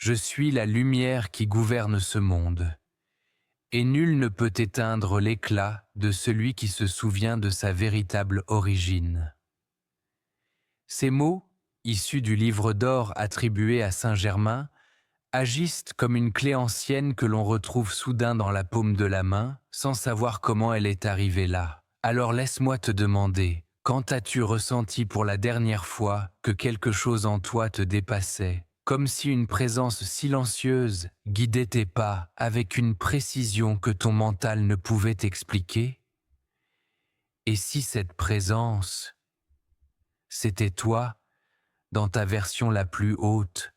Je suis la lumière qui gouverne ce monde, et nul ne peut éteindre l'éclat de celui qui se souvient de sa véritable origine. Ces mots, issus du livre d'or attribué à Saint Germain, agissent comme une clé ancienne que l'on retrouve soudain dans la paume de la main, sans savoir comment elle est arrivée là. Alors laisse-moi te demander, quand as-tu ressenti pour la dernière fois que quelque chose en toi te dépassait, comme si une présence silencieuse guidait tes pas avec une précision que ton mental ne pouvait expliquer? Et si cette présence, c'était toi, dans ta version la plus haute,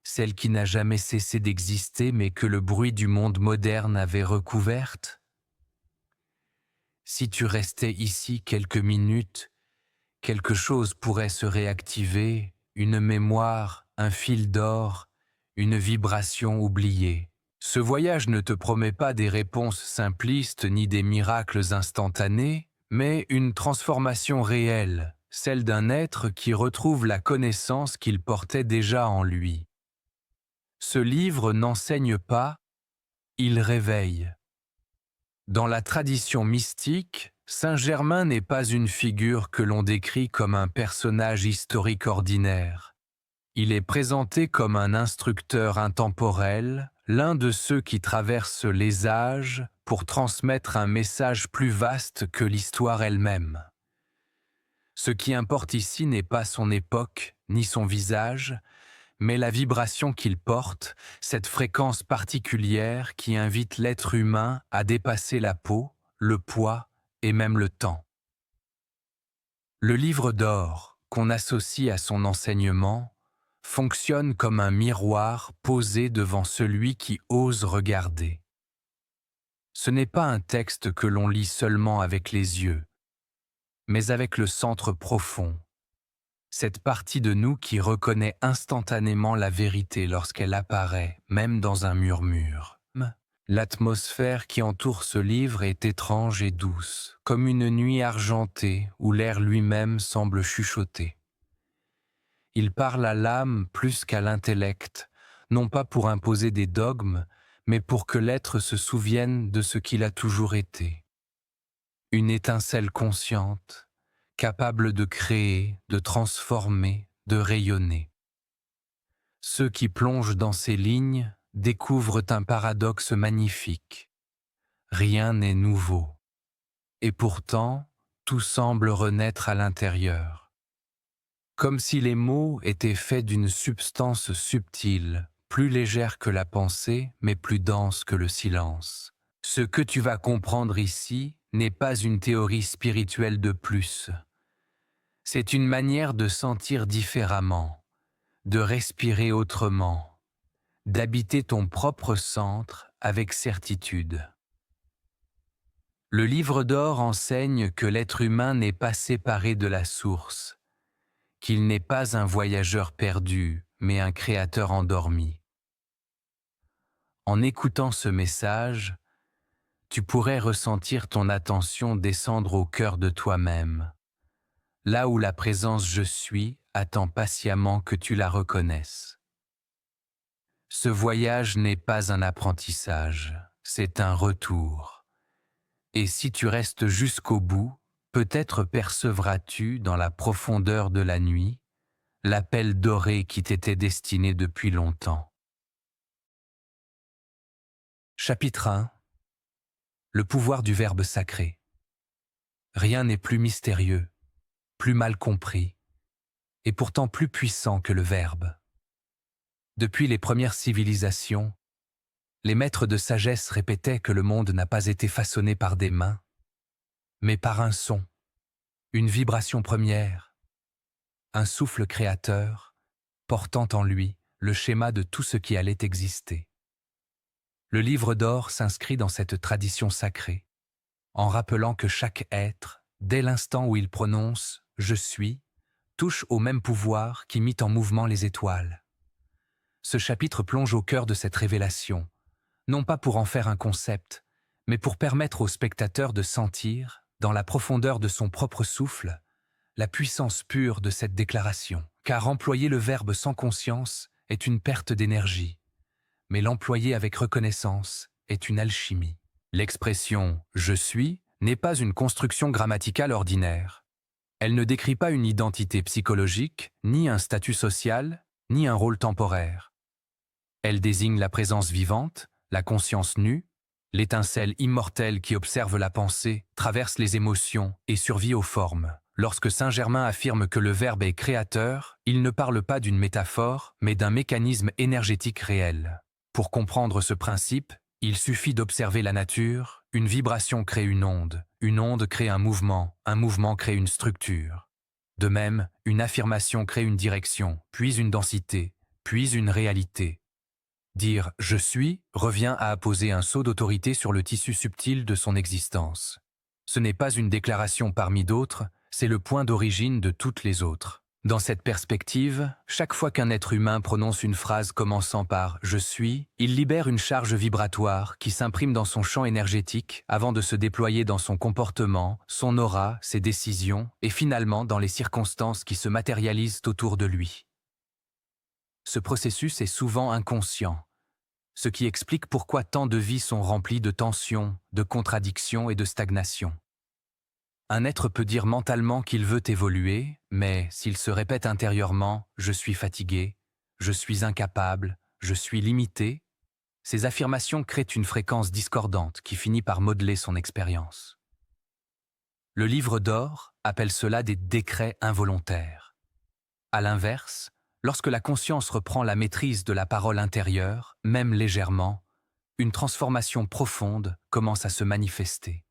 celle qui n'a jamais cessé d'exister mais que le bruit du monde moderne avait recouverte? Si tu restais ici quelques minutes, quelque chose pourrait se réactiver, une mémoire, un fil d'or, une vibration oubliée. Ce voyage ne te promet pas des réponses simplistes ni des miracles instantanés, mais une transformation réelle, celle d'un être qui retrouve la connaissance qu'il portait déjà en lui. Ce livre n'enseigne pas, il réveille. Dans la tradition mystique, Saint Germain n'est pas une figure que l'on décrit comme un personnage historique ordinaire. Il est présenté comme un instructeur intemporel, l'un de ceux qui traversent les âges pour transmettre un message plus vaste que l'histoire elle-même. Ce qui importe ici n'est pas son époque ni son visage, mais la vibration qu'il porte, cette fréquence particulière qui invite l'être humain à dépasser la peau, le poids et même le temps. Le livre d'or, qu'on associe à son enseignement, fonctionne comme un miroir posé devant celui qui ose regarder. Ce n'est pas un texte que l'on lit seulement avec les yeux, mais avec le centre profond, cette partie de nous qui reconnaît instantanément la vérité lorsqu'elle apparaît, même dans un murmure. L'atmosphère qui entoure ce livre est étrange et douce, comme une nuit argentée où l'air lui-même semble chuchoter. Il parle à l'âme plus qu'à l'intellect, non pas pour imposer des dogmes, mais pour que l'être se souvienne de ce qu'il a toujours été. Une étincelle consciente, capable de créer, de transformer, de rayonner. Ceux qui plongent dans ces lignes découvrent un paradoxe magnifique. Rien n'est nouveau. Et pourtant, tout semble renaître à l'intérieur. Comme si les mots étaient faits d'une substance subtile, plus légère que la pensée, mais plus dense que le silence. Ce que tu vas comprendre ici n'est pas une théorie spirituelle de plus. C'est une manière de sentir différemment, de respirer autrement, d'habiter ton propre centre avec certitude. Le livre d'or enseigne que l'être humain n'est pas séparé de la source, qu'il n'est pas un voyageur perdu, mais un créateur endormi. En écoutant ce message, tu pourrais ressentir ton attention descendre au cœur de toi-même, là où la présence Je suis attend patiemment que tu la reconnaisses. Ce voyage n'est pas un apprentissage, c'est un retour. Et si tu restes jusqu'au bout, peut-être percevras-tu dans la profondeur de la nuit l'appel doré qui t'était destiné depuis longtemps. Chapitre 1. Le pouvoir du Verbe sacré. Rien n'est plus mystérieux, plus mal compris, et pourtant plus puissant que le Verbe. Depuis les premières civilisations, les maîtres de sagesse répétaient que le monde n'a pas été façonné par des mains, mais par un son, une vibration première, un souffle créateur, portant en lui le schéma de tout ce qui allait exister. Le livre d'or s'inscrit dans cette tradition sacrée, en rappelant que chaque être, dès l'instant où il prononce « Je suis », touche au même pouvoir qui mit en mouvement les étoiles. Ce chapitre plonge au cœur de cette révélation, non pas pour en faire un concept, mais pour permettre au spectateur de sentir, dans la profondeur de son propre souffle, la puissance pure de cette déclaration. Car employer le verbe sans conscience est une perte d'énergie, mais l'employer avec reconnaissance est une alchimie. L'expression « je suis » n'est pas une construction grammaticale ordinaire. Elle ne décrit pas une identité psychologique, ni un statut social, ni un rôle temporaire. Elle désigne la présence vivante, la conscience nue, l'étincelle immortelle qui observe la pensée, traverse les émotions et survit aux formes. Lorsque Saint Germain affirme que le Verbe est créateur, il ne parle pas d'une métaphore, mais d'un mécanisme énergétique réel. Pour comprendre ce principe, il suffit d'observer la nature, une vibration crée une onde crée un mouvement crée une structure. De même, une affirmation crée une direction, puis une densité, puis une réalité. Dire « je suis » revient à apposer un sceau d'autorité sur le tissu subtil de son existence. Ce n'est pas une déclaration parmi d'autres, c'est le point d'origine de toutes les autres. Dans cette perspective, chaque fois qu'un être humain prononce une phrase commençant par « je suis », il libère une charge vibratoire qui s'imprime dans son champ énergétique avant de se déployer dans son comportement, son aura, ses décisions et finalement dans les circonstances qui se matérialisent autour de lui. Ce processus est souvent inconscient, ce qui explique pourquoi tant de vies sont remplies de tensions, de contradictions et de stagnation. Un être peut dire mentalement qu'il veut évoluer, mais s'il se répète intérieurement « je suis fatigué »,« je suis incapable »,« je suis limité », ces affirmations créent une fréquence discordante qui finit par modeler son expérience. Le livre d'or appelle cela des décrets involontaires. À l'inverse, lorsque la conscience reprend la maîtrise de la parole intérieure, même légèrement, une transformation profonde commence à se manifester.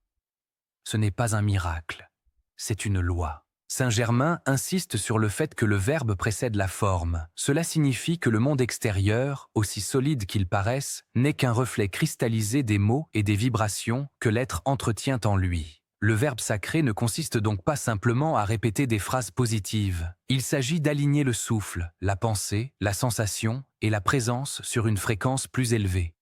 Ce n'est pas un miracle, c'est une loi. Saint Germain insiste sur le fait que le verbe précède la forme. Cela signifie que le monde extérieur, aussi solide qu'il paraisse, n'est qu'un reflet cristallisé des mots et des vibrations que l'être entretient en lui. Le verbe sacré ne consiste donc pas simplement à répéter des phrases positives. Il s'agit d'aligner le souffle, la pensée, la sensation et la présence sur une fréquence plus élevée.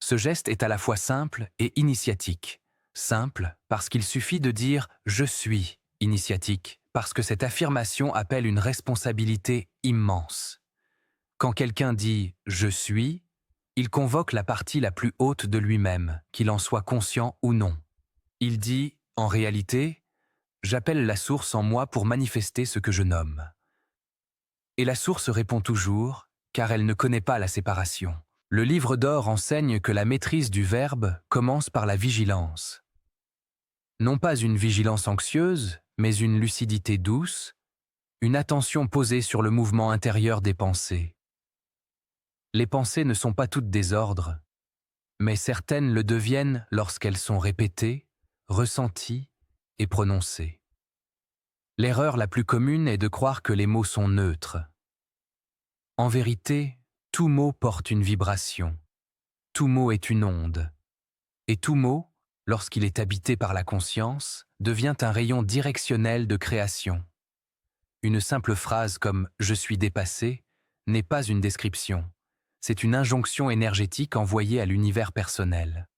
Ce geste est à la fois simple et initiatique. Simple parce qu'il suffit de dire « je suis », initiatique parce que cette affirmation appelle une responsabilité immense. Quand quelqu'un dit « je suis », il convoque la partie la plus haute de lui-même, qu'il en soit conscient ou non. Il dit « en réalité, j'appelle la source en moi pour manifester ce que je nomme ». Et la source répond toujours, car elle ne connaît pas la séparation. Le livre d'or enseigne que la maîtrise du verbe commence par la vigilance. Non pas une vigilance anxieuse, mais une lucidité douce, une attention posée sur le mouvement intérieur des pensées. Les pensées ne sont pas toutes des ordres, mais certaines le deviennent lorsqu'elles sont répétées, ressenties et prononcées. L'erreur la plus commune est de croire que les mots sont neutres. En vérité, tout mot porte une vibration, tout mot est une onde, et tout mot, lorsqu'il est habité par la conscience, devient un rayon directionnel de création. Une simple phrase comme « je suis dépassé » n'est pas une description, c'est une injonction énergétique envoyée à l'univers personnel.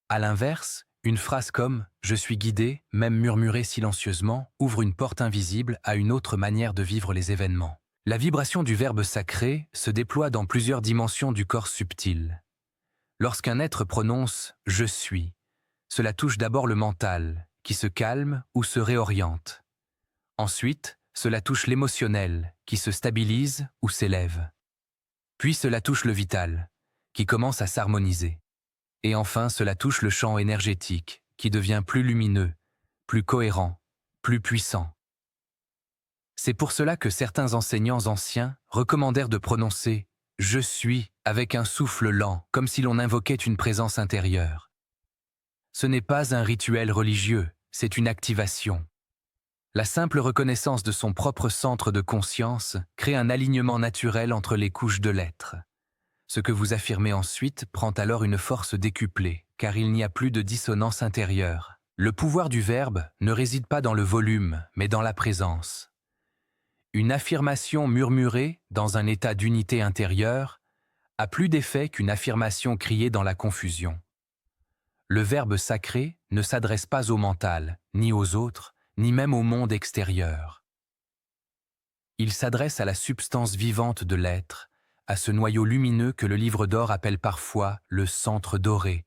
À l'inverse, une phrase comme « je suis guidé », même murmurée silencieusement, ouvre une porte invisible à une autre manière de vivre les événements. La vibration du verbe sacré se déploie dans plusieurs dimensions du corps subtil. Lorsqu'un être prononce « je suis », cela touche d'abord le mental, qui se calme ou se réoriente. Ensuite, cela touche l'émotionnel, qui se stabilise ou s'élève. Puis cela touche le vital, qui commence à s'harmoniser. Et enfin, cela touche le champ énergétique, qui devient plus lumineux, plus cohérent, plus puissant. C'est pour cela que certains enseignants anciens recommandèrent de prononcer « je suis » avec un souffle lent, comme si l'on invoquait une présence intérieure. Ce n'est pas un rituel religieux, c'est une activation. La simple reconnaissance de son propre centre de conscience crée un alignement naturel entre les couches de l'être. Ce que vous affirmez ensuite prend alors une force décuplée, car il n'y a plus de dissonance intérieure. Le pouvoir du verbe ne réside pas dans le volume, mais dans la présence. Une affirmation murmurée, dans un état d'unité intérieure, a plus d'effet qu'une affirmation criée dans la confusion. Le verbe sacré ne s'adresse pas au mental, ni aux autres, ni même au monde extérieur. Il s'adresse à la substance vivante de l'être, à ce noyau lumineux que le livre d'or appelle parfois le centre doré,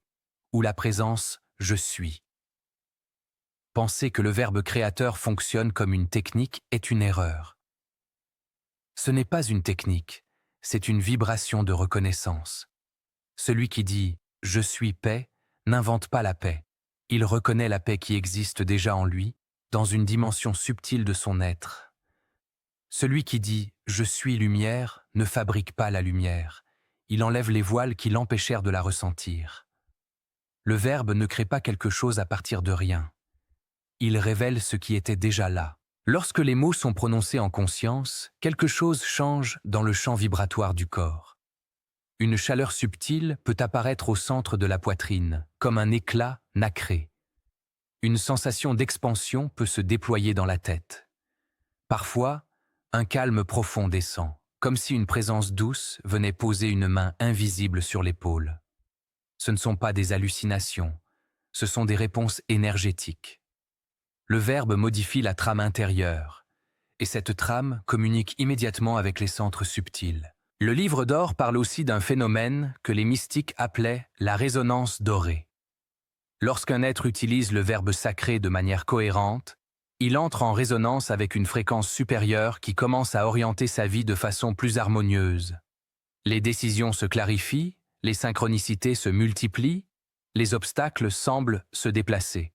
ou la présence « je suis ». Penser que le verbe créateur fonctionne comme une technique est une erreur. Ce n'est pas une technique, c'est une vibration de reconnaissance. Celui qui dit « je suis paix » n'invente pas la paix. Il reconnaît la paix qui existe déjà en lui, dans une dimension subtile de son être. Celui qui dit « je suis lumière » ne fabrique pas la lumière. Il enlève les voiles qui l'empêchèrent de la ressentir. Le verbe ne crée pas quelque chose à partir de rien. Il révèle ce qui était déjà là. Lorsque les mots sont prononcés en conscience, quelque chose change dans le champ vibratoire du corps. Une chaleur subtile peut apparaître au centre de la poitrine, comme un éclat nacré. Une sensation d'expansion peut se déployer dans la tête. Parfois, un calme profond descend, comme si une présence douce venait poser une main invisible sur l'épaule. Ce ne sont pas des hallucinations, ce sont des réponses énergétiques. Le verbe modifie la trame intérieure, et cette trame communique immédiatement avec les centres subtils. Le livre d'or parle aussi d'un phénomène que les mystiques appelaient la résonance dorée. Lorsqu'un être utilise le verbe sacré de manière cohérente, il entre en résonance avec une fréquence supérieure qui commence à orienter sa vie de façon plus harmonieuse. Les décisions se clarifient, les synchronicités se multiplient, les obstacles semblent se déplacer.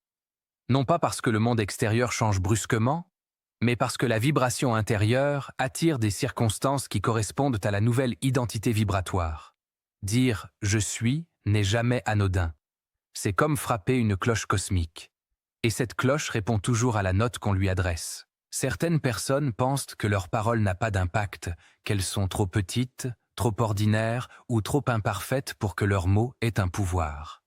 Non pas parce que le monde extérieur change brusquement, mais parce que la vibration intérieure attire des circonstances qui correspondent à la nouvelle identité vibratoire. Dire « je suis » n'est jamais anodin. C'est comme frapper une cloche cosmique. Et cette cloche répond toujours à la note qu'on lui adresse. Certaines personnes pensent que leur parole n'a pas d'impact, qu'elles sont trop petites, trop ordinaires ou trop imparfaites pour que leurs mots aient un pouvoir.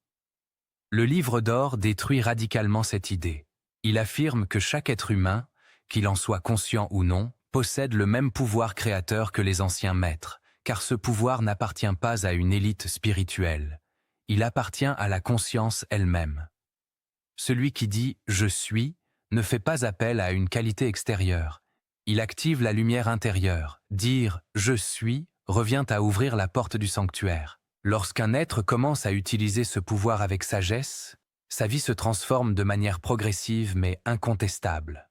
Le livre d'or détruit radicalement cette idée. Il affirme que chaque être humain, qu'il en soit conscient ou non, possède le même pouvoir créateur que les anciens maîtres, car ce pouvoir n'appartient pas à une élite spirituelle. Il appartient à la conscience elle-même. Celui qui dit « je suis » ne fait pas appel à une qualité extérieure. Il active la lumière intérieure. Dire « je suis » revient à ouvrir la porte du sanctuaire. Lorsqu'un être commence à utiliser ce pouvoir avec sagesse, sa vie se transforme de manière progressive mais incontestable.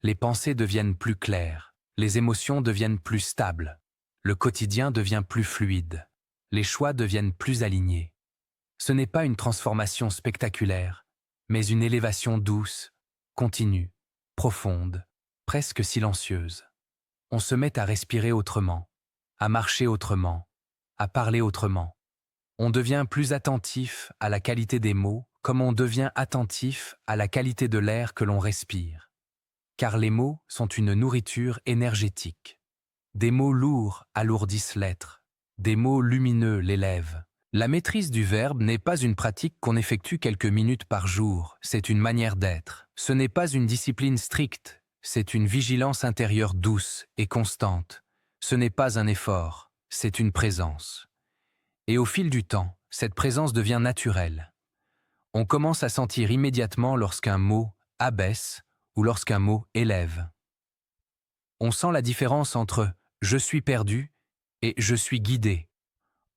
Les pensées deviennent plus claires, les émotions deviennent plus stables, le quotidien devient plus fluide, les choix deviennent plus alignés. Ce n'est pas une transformation spectaculaire, mais une élévation douce, continue, profonde, presque silencieuse. On se met à respirer autrement, à marcher autrement, à parler autrement. On devient plus attentif à la qualité des mots, comme on devient attentif à la qualité de l'air que l'on respire. Car les mots sont une nourriture énergétique. Des mots lourds alourdissent l'être, des mots lumineux l'élèvent. La maîtrise du verbe n'est pas une pratique qu'on effectue quelques minutes par jour, c'est une manière d'être. Ce n'est pas une discipline stricte, c'est une vigilance intérieure douce et constante. Ce n'est pas un effort, c'est une présence. Et au fil du temps, cette présence devient naturelle. On commence à sentir immédiatement lorsqu'un mot abaisse ou lorsqu'un mot élève. On sent la différence entre « je suis perdu » et « je suis guidé »,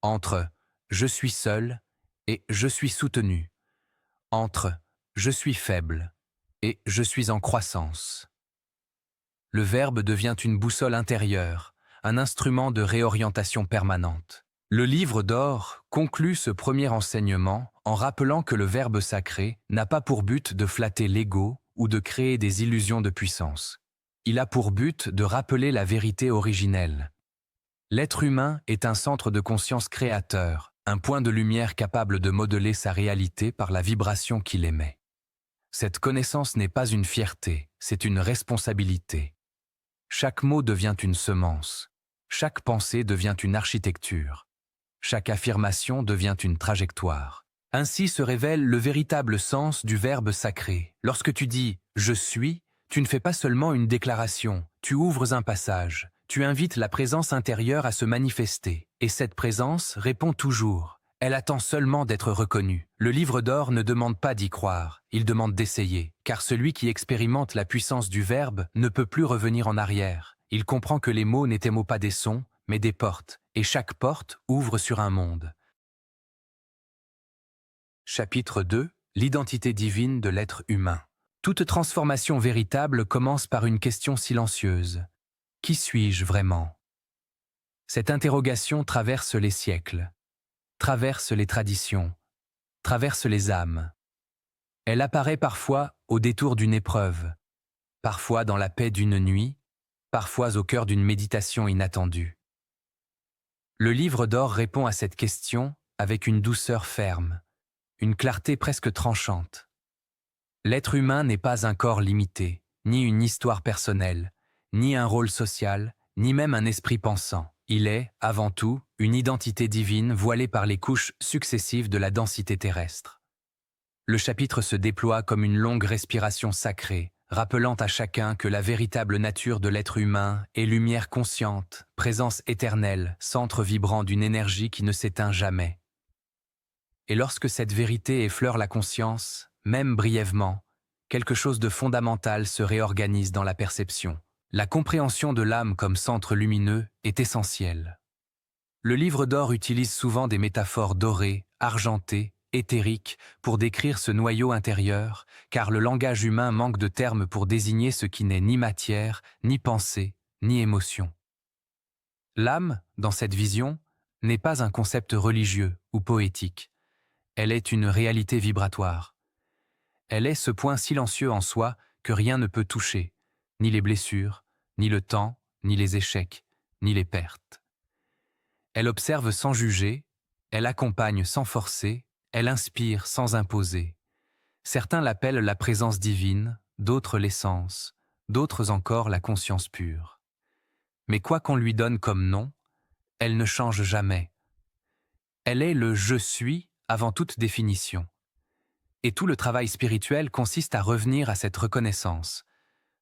entre « je suis seul » et « je suis soutenu », entre « je suis faible » et « je suis en croissance ». Le verbe devient une boussole intérieure, un instrument de réorientation permanente. Le livre d'or conclut ce premier enseignement en rappelant que le verbe sacré n'a pas pour but de flatter l'ego ou de créer des illusions de puissance. Il a pour but de rappeler la vérité originelle. L'être humain est un centre de conscience créateur, un point de lumière capable de modeler sa réalité par la vibration qu'il émet. Cette connaissance n'est pas une fierté, c'est une responsabilité. Chaque mot devient une semence, chaque pensée devient une architecture. Chaque affirmation devient une trajectoire. Ainsi se révèle le véritable sens du verbe sacré. Lorsque tu dis « je suis », tu ne fais pas seulement une déclaration, tu ouvres un passage, tu invites la présence intérieure à se manifester. Et cette présence répond toujours. Elle attend seulement d'être reconnue. Le livre d'or ne demande pas d'y croire, il demande d'essayer, car celui qui expérimente la puissance du verbe ne peut plus revenir en arrière. Il comprend que les mots n'étaient pas des sons, mais des portes, et chaque porte ouvre sur un monde. Chapitre 2. L'identité divine de l'être humain. Toute transformation véritable commence par une question silencieuse. Qui suis-je vraiment? Cette interrogation traverse les siècles, traverse les traditions, traverse les âmes. Elle apparaît parfois au détour d'une épreuve, parfois dans la paix d'une nuit, parfois au cœur d'une méditation inattendue. Le livre d'or répond à cette question avec une douceur ferme, une clarté presque tranchante. L'être humain n'est pas un corps limité, ni une histoire personnelle, ni un rôle social, ni même un esprit pensant. Il est, avant tout, une identité divine voilée par les couches successives de la densité terrestre. Le chapitre se déploie comme une longue respiration sacrée, rappelant à chacun que la véritable nature de l'être humain est lumière consciente, présence éternelle, centre vibrant d'une énergie qui ne s'éteint jamais. Et lorsque cette vérité effleure la conscience, même brièvement, quelque chose de fondamental se réorganise dans la perception. La compréhension de l'âme comme centre lumineux est essentielle. Le livre d'or utilise souvent des métaphores dorées, argentées, éthériques pour décrire ce noyau intérieur, car le langage humain manque de termes pour désigner ce qui n'est ni matière, ni pensée, ni émotion. L'âme, dans cette vision, n'est pas un concept religieux ou poétique. Elle est une réalité vibratoire. Elle est ce point silencieux en soi que rien ne peut toucher, ni les blessures, ni le temps, ni les échecs, ni les pertes. Elle observe sans juger, elle accompagne sans forcer, elle inspire sans imposer. Certains l'appellent la présence divine, d'autres l'essence, d'autres encore la conscience pure. Mais quoi qu'on lui donne comme nom, elle ne change jamais. Elle est le « je suis » avant toute définition. Et tout le travail spirituel consiste à revenir à cette reconnaissance,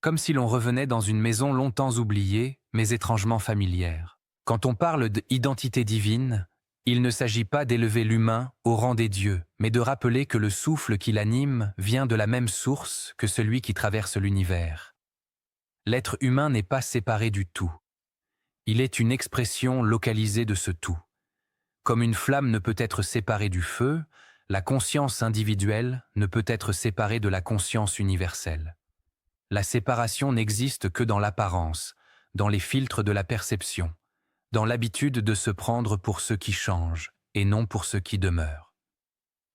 comme si l'on revenait dans une maison longtemps oubliée, mais étrangement familière. Quand on parle d'identité divine, il ne s'agit pas d'élever l'humain au rang des dieux, mais de rappeler que le souffle qui l'anime vient de la même source que celui qui traverse l'univers. L'être humain n'est pas séparé du tout. Il est une expression localisée de ce tout. Comme une flamme ne peut être séparée du feu, la conscience individuelle ne peut être séparée de la conscience universelle. La séparation n'existe que dans l'apparence, dans les filtres de la perception, dans l'habitude de se prendre pour ce qui change et non pour ce qui demeure.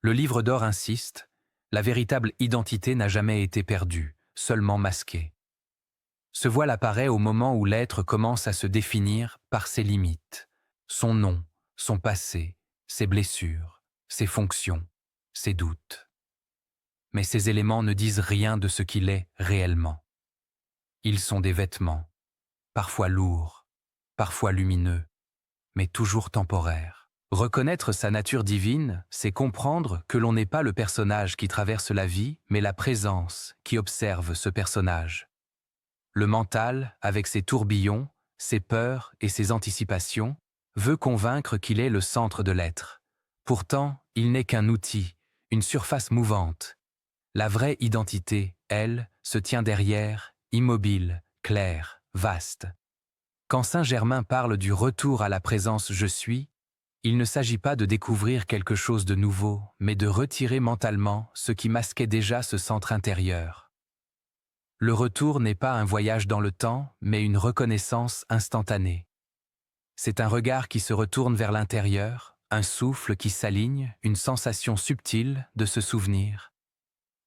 Le livre d'or insiste, la véritable identité n'a jamais été perdue, seulement masquée. Ce voile apparaît au moment où l'être commence à se définir par ses limites, son nom, son passé, ses blessures, ses fonctions, ses doutes. Mais ces éléments ne disent rien de ce qu'il est réellement. Ils sont des vêtements, parfois lourds, parfois lumineux, mais toujours temporaires. Reconnaître sa nature divine, c'est comprendre que l'on n'est pas le personnage qui traverse la vie, mais la présence qui observe ce personnage. Le mental, avec ses tourbillons, ses peurs et ses anticipations, veut convaincre qu'il est le centre de l'être. Pourtant, il n'est qu'un outil, une surface mouvante. La vraie identité, elle, se tient derrière, immobile, claire, vaste. Quand Saint Germain parle du retour à la présence « je suis », il ne s'agit pas de découvrir quelque chose de nouveau, mais de retirer mentalement ce qui masquait déjà ce centre intérieur. Le retour n'est pas un voyage dans le temps, mais une reconnaissance instantanée. C'est un regard qui se retourne vers l'intérieur, un souffle qui s'aligne, une sensation subtile de se souvenir.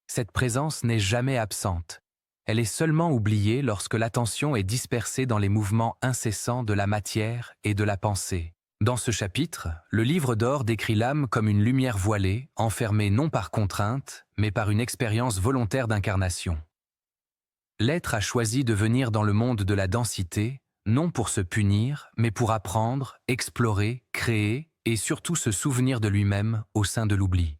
Cette présence n'est jamais absente. Elle est seulement oubliée lorsque l'attention est dispersée dans les mouvements incessants de la matière et de la pensée. Dans ce chapitre, le livre d'or décrit l'âme comme une lumière voilée, enfermée non par contrainte, mais par une expérience volontaire d'incarnation. L'être a choisi de venir dans le monde de la densité, non pour se punir, mais pour apprendre, explorer, créer et surtout se souvenir de lui-même au sein de l'oubli.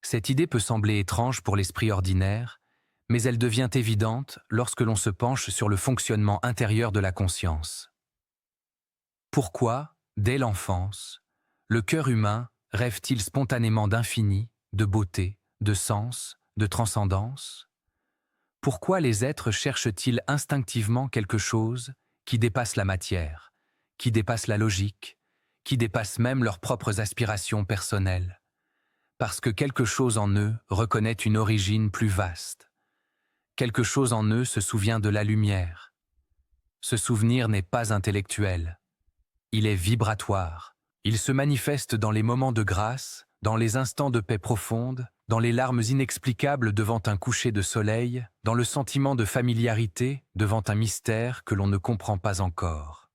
Cette idée peut sembler étrange pour l'esprit ordinaire, mais elle devient évidente lorsque l'on se penche sur le fonctionnement intérieur de la conscience. Pourquoi, dès l'enfance, le cœur humain rêve-t-il spontanément d'infini, de beauté, de sens, de transcendance ? Pourquoi les êtres cherchent-ils instinctivement quelque chose qui dépasse la matière, qui dépassent la logique, qui dépassent même leurs propres aspirations personnelles, parce que quelque chose en eux reconnaît une origine plus vaste. Quelque chose en eux se souvient de la lumière. Ce souvenir n'est pas intellectuel, il est vibratoire. Il se manifeste dans les moments de grâce, dans les instants de paix profonde, dans les larmes inexplicables devant un coucher de soleil, dans le sentiment de familiarité devant un mystère que l'on ne comprend pas encore.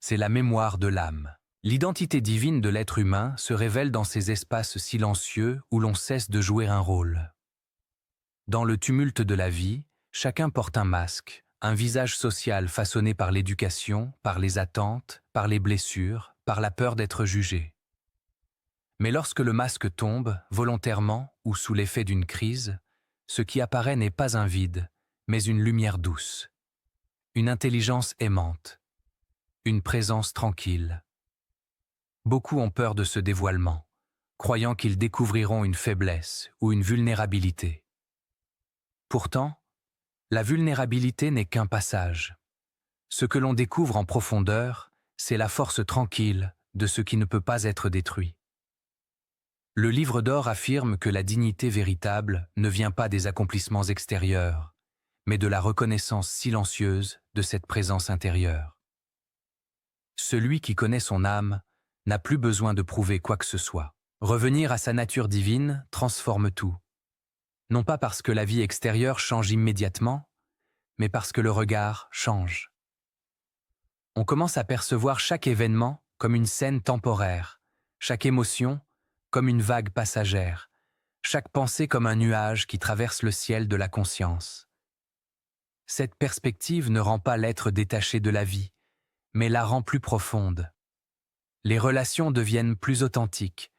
C'est la mémoire de l'âme. L'identité divine de l'être humain se révèle dans ces espaces silencieux où l'on cesse de jouer un rôle. Dans le tumulte de la vie, chacun porte un masque, un visage social façonné par l'éducation, par les attentes, par les blessures, par la peur d'être jugé. Mais lorsque le masque tombe, volontairement ou sous l'effet d'une crise, ce qui apparaît n'est pas un vide, mais une lumière douce, une intelligence aimante, une présence tranquille. Beaucoup ont peur de ce dévoilement, croyant qu'ils découvriront une faiblesse ou une vulnérabilité. Pourtant, la vulnérabilité n'est qu'un passage. Ce que l'on découvre en profondeur, c'est la force tranquille de ce qui ne peut pas être détruit. Le livre d'or affirme que la dignité véritable ne vient pas des accomplissements extérieurs, mais de la reconnaissance silencieuse de cette présence intérieure. Celui qui connaît son âme n'a plus besoin de prouver quoi que ce soit. Revenir à sa nature divine transforme tout. Non pas parce que la vie extérieure change immédiatement, mais parce que le regard change. On commence à percevoir chaque événement comme une scène temporaire, chaque émotion comme une vague passagère, chaque pensée comme un nuage qui traverse le ciel de la conscience. Cette perspective ne rend pas l'être détaché de la vie, mais la rend plus profonde. Les relations deviennent plus authentiques,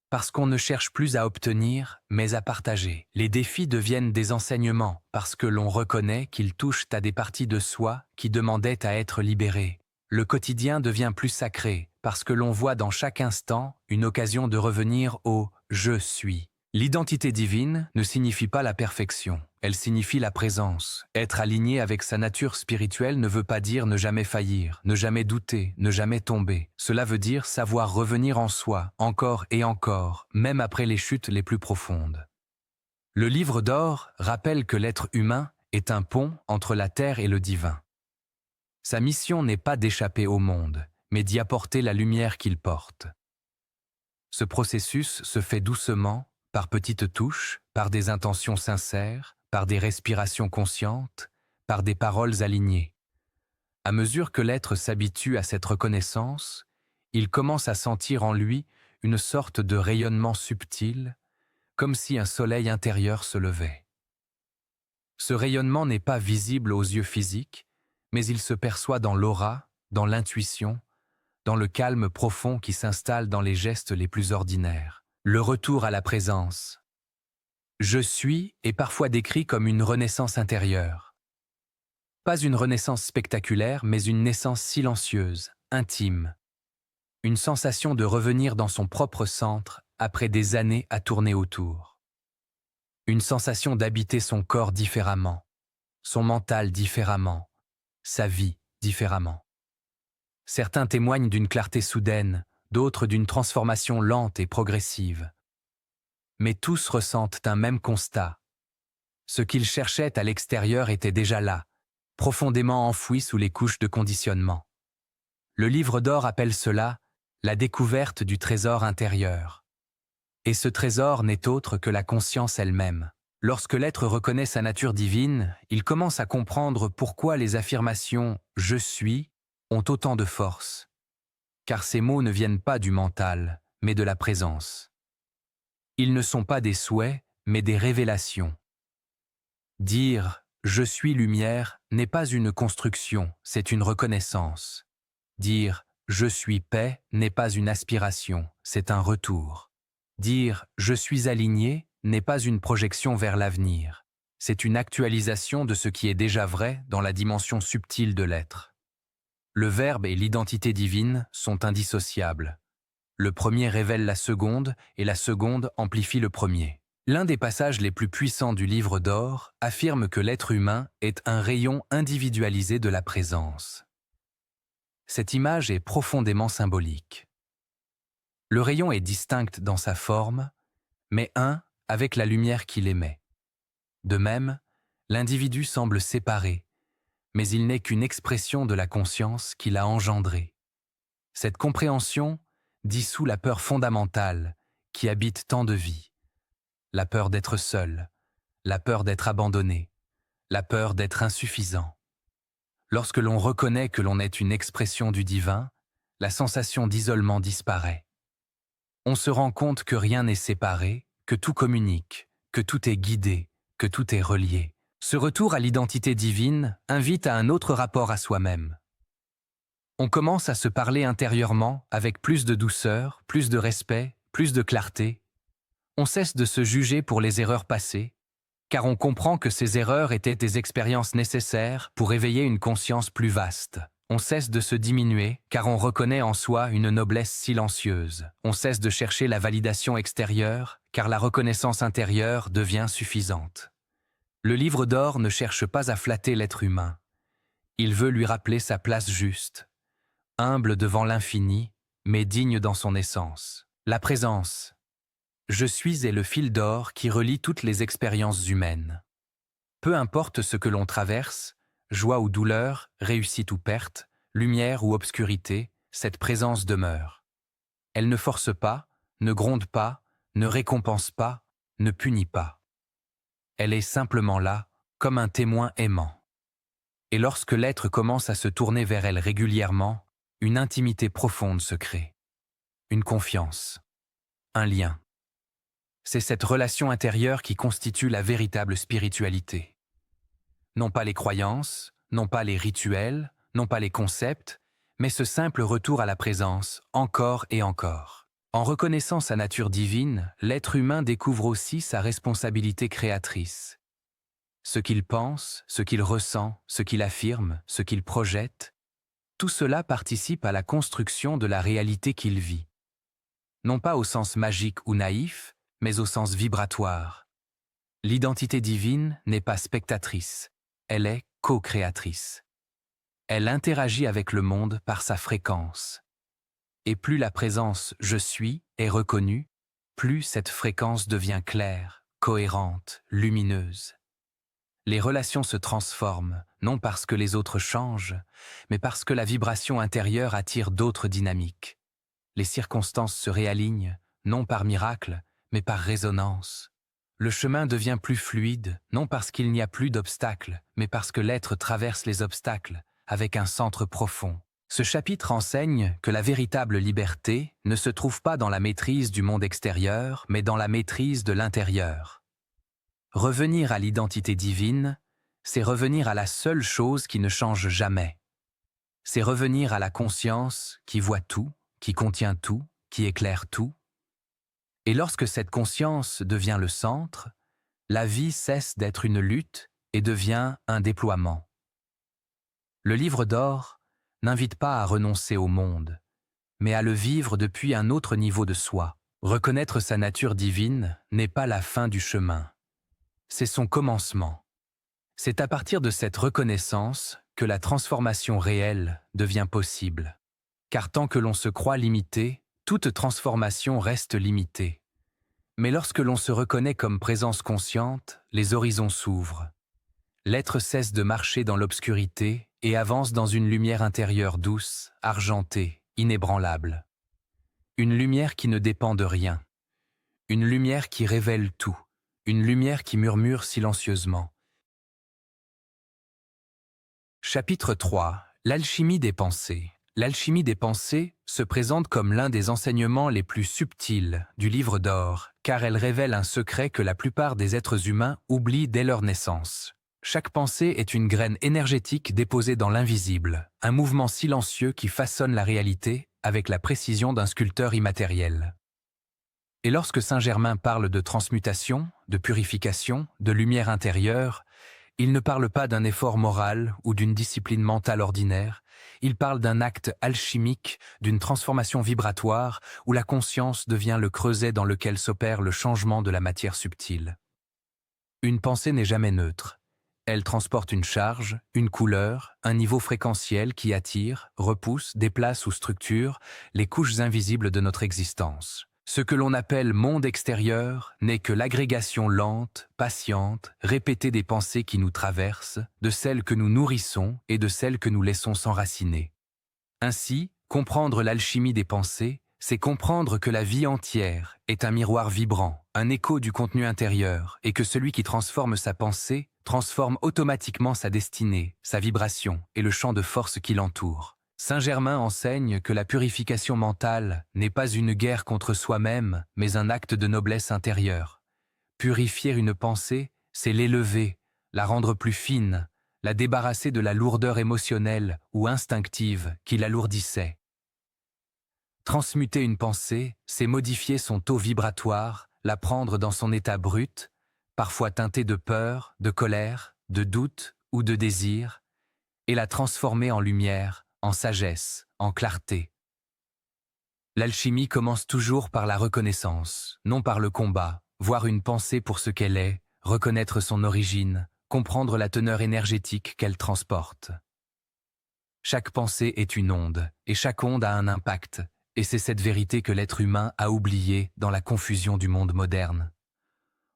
parce qu'on ne cherche plus à obtenir, mais à partager. Les défis deviennent des enseignements, parce que l'on reconnaît qu'ils touchent à des parties de soi qui demandaient à être libérées. Le quotidien devient plus sacré, parce que l'on voit dans chaque instant une occasion de revenir au « je suis ». L'identité divine ne signifie pas la perfection, elle signifie la présence. Être aligné avec sa nature spirituelle ne veut pas dire ne jamais faillir, ne jamais douter, ne jamais tomber. Cela veut dire savoir revenir en soi, encore et encore, même après les chutes les plus profondes. Le livre d'or rappelle que l'être humain est un pont entre la terre et le divin. Sa mission n'est pas d'échapper au monde, mais d'y apporter la lumière qu'il porte. Ce processus se fait doucement, par petites touches, par des intentions sincères, par des respirations conscientes, par des paroles alignées. À mesure que l'être s'habitue à cette reconnaissance, il commence à sentir en lui une sorte de rayonnement subtil, comme si un soleil intérieur se levait. Ce rayonnement n'est pas visible aux yeux physiques, mais il se perçoit dans l'aura, dans l'intuition, dans le calme profond qui s'installe dans les gestes les plus ordinaires. Le retour à la présence. Je suis est parfois décrit comme une renaissance intérieure. Pas une renaissance spectaculaire, mais une naissance silencieuse, intime. Une sensation de revenir dans son propre centre après des années à tourner autour. Une sensation d'habiter son corps différemment, son mental différemment, sa vie différemment. Certains témoignent d'une clarté soudaine, d'autres d'une transformation lente et progressive. Mais tous ressentent un même constat. Ce qu'ils cherchaient à l'extérieur était déjà là, profondément enfoui sous les couches de conditionnement. Le livre d'or appelle cela la découverte du trésor intérieur. Et ce trésor n'est autre que la conscience elle-même. Lorsque l'être reconnaît sa nature divine, il commence à comprendre pourquoi les affirmations « je suis » ont autant de force. Car ces mots ne viennent pas du mental, mais de la présence. Ils ne sont pas des souhaits, mais des révélations. Dire « je suis lumière » n'est pas une construction, c'est une reconnaissance. Dire « je suis paix » n'est pas une aspiration, c'est un retour. Dire « je suis aligné » n'est pas une projection vers l'avenir, c'est une actualisation de ce qui est déjà vrai dans la dimension subtile de l'être. Le verbe et l'identité divine sont indissociables. Le premier révèle la seconde et la seconde amplifie le premier. L'un des passages les plus puissants du livre d'or affirme que l'être humain est un rayon individualisé de la présence. Cette image est profondément symbolique. Le rayon est distinct dans sa forme, mais un avec la lumière qu'il émet. De même, l'individu semble séparé, mais il n'est qu'une expression de la conscience qui l'a engendré. Cette compréhension dissout la peur fondamentale qui habite tant de vies. La peur d'être seul, la peur d'être abandonné, la peur d'être insuffisant. Lorsque l'on reconnaît que l'on est une expression du divin, la sensation d'isolement disparaît. On se rend compte que rien n'est séparé, que tout communique, que tout est guidé, que tout est relié. Ce retour à l'identité divine invite à un autre rapport à soi-même. On commence à se parler intérieurement avec plus de douceur, plus de respect, plus de clarté. On cesse de se juger pour les erreurs passées, car on comprend que ces erreurs étaient des expériences nécessaires pour éveiller une conscience plus vaste. On cesse de se diminuer, car on reconnaît en soi une noblesse silencieuse. On cesse de chercher la validation extérieure, car la reconnaissance intérieure devient suffisante. Le livre d'or ne cherche pas à flatter l'être humain. Il veut lui rappeler sa place juste, humble devant l'infini, mais digne dans son essence. La présence. Je suis est le fil d'or qui relie toutes les expériences humaines. Peu importe ce que l'on traverse, joie ou douleur, réussite ou perte, lumière ou obscurité, cette présence demeure. Elle ne force pas, ne gronde pas, ne récompense pas, ne punit pas. Elle est simplement là, comme un témoin aimant. Et lorsque l'être commence à se tourner vers elle régulièrement, une intimité profonde se crée. Une confiance. Un lien. C'est cette relation intérieure qui constitue la véritable spiritualité. Non pas les croyances, non pas les rituels, non pas les concepts, mais ce simple retour à la présence, encore et encore. En reconnaissant sa nature divine, l'être humain découvre aussi sa responsabilité créatrice. Ce qu'il pense, ce qu'il ressent, ce qu'il affirme, ce qu'il projette, tout cela participe à la construction de la réalité qu'il vit. Non pas au sens magique ou naïf, mais au sens vibratoire. L'identité divine n'est pas spectatrice, elle est co-créatrice. Elle interagit avec le monde par sa fréquence. Et plus la présence « je suis » est reconnue, plus cette fréquence devient claire, cohérente, lumineuse. Les relations se transforment, non parce que les autres changent, mais parce que la vibration intérieure attire d'autres dynamiques. Les circonstances se réalignent, non par miracle, mais par résonance. Le chemin devient plus fluide, non parce qu'il n'y a plus d'obstacles, mais parce que l'être traverse les obstacles, avec un centre profond. Ce chapitre enseigne que la véritable liberté ne se trouve pas dans la maîtrise du monde extérieur, mais dans la maîtrise de l'intérieur. Revenir à l'identité divine, c'est revenir à la seule chose qui ne change jamais. C'est revenir à la conscience qui voit tout, qui contient tout, qui éclaire tout. Et lorsque cette conscience devient le centre, la vie cesse d'être une lutte et devient un déploiement. Le livre d'or n'invite pas à renoncer au monde, mais à le vivre depuis un autre niveau de soi. Reconnaître sa nature divine n'est pas la fin du chemin, c'est son commencement. C'est à partir de cette reconnaissance que la transformation réelle devient possible. Car tant que l'on se croit limité, toute transformation reste limitée. Mais lorsque l'on se reconnaît comme présence consciente, les horizons s'ouvrent. L'être cesse de marcher dans l'obscurité et avance dans une lumière intérieure douce, argentée, inébranlable. Une lumière qui ne dépend de rien. Une lumière qui révèle tout. Une lumière qui murmure silencieusement. Chapitre 3. L'alchimie des pensées. L'alchimie des pensées se présente comme l'un des enseignements les plus subtils du livre d'or, car elle révèle un secret que la plupart des êtres humains oublient dès leur naissance. Chaque pensée est une graine énergétique déposée dans l'invisible, un mouvement silencieux qui façonne la réalité avec la précision d'un sculpteur immatériel. Et lorsque Saint Germain parle de transmutation, de purification, de lumière intérieure, il ne parle pas d'un effort moral ou d'une discipline mentale ordinaire, il parle d'un acte alchimique, d'une transformation vibratoire où la conscience devient le creuset dans lequel s'opère le changement de la matière subtile. Une pensée n'est jamais neutre. Elle transporte une charge, une couleur, un niveau fréquentiel qui attire, repousse, déplace ou structure les couches invisibles de notre existence. Ce que l'on appelle monde extérieur n'est que l'agrégation lente, patiente, répétée des pensées qui nous traversent, de celles que nous nourrissons et de celles que nous laissons s'enraciner. Ainsi, comprendre l'alchimie des pensées, c'est comprendre que la vie entière est un miroir vibrant, un écho du contenu intérieur, et que celui qui transforme sa pensée transforme automatiquement sa destinée, sa vibration et le champ de force qui l'entoure. Saint Germain enseigne que la purification mentale n'est pas une guerre contre soi-même, mais un acte de noblesse intérieure. Purifier une pensée, c'est l'élever, la rendre plus fine, la débarrasser de la lourdeur émotionnelle ou instinctive qui l'alourdissait. Transmuter une pensée, c'est modifier son taux vibratoire, la prendre dans son état brut, parfois teinté de peur, de colère, de doute ou de désir, et la transformer en lumière, en sagesse, en clarté. L'alchimie commence toujours par la reconnaissance, non par le combat, voir une pensée pour ce qu'elle est, reconnaître son origine, comprendre la teneur énergétique qu'elle transporte. Chaque pensée est une onde, et chaque onde a un impact, et c'est cette vérité que l'être humain a oubliée dans la confusion du monde moderne.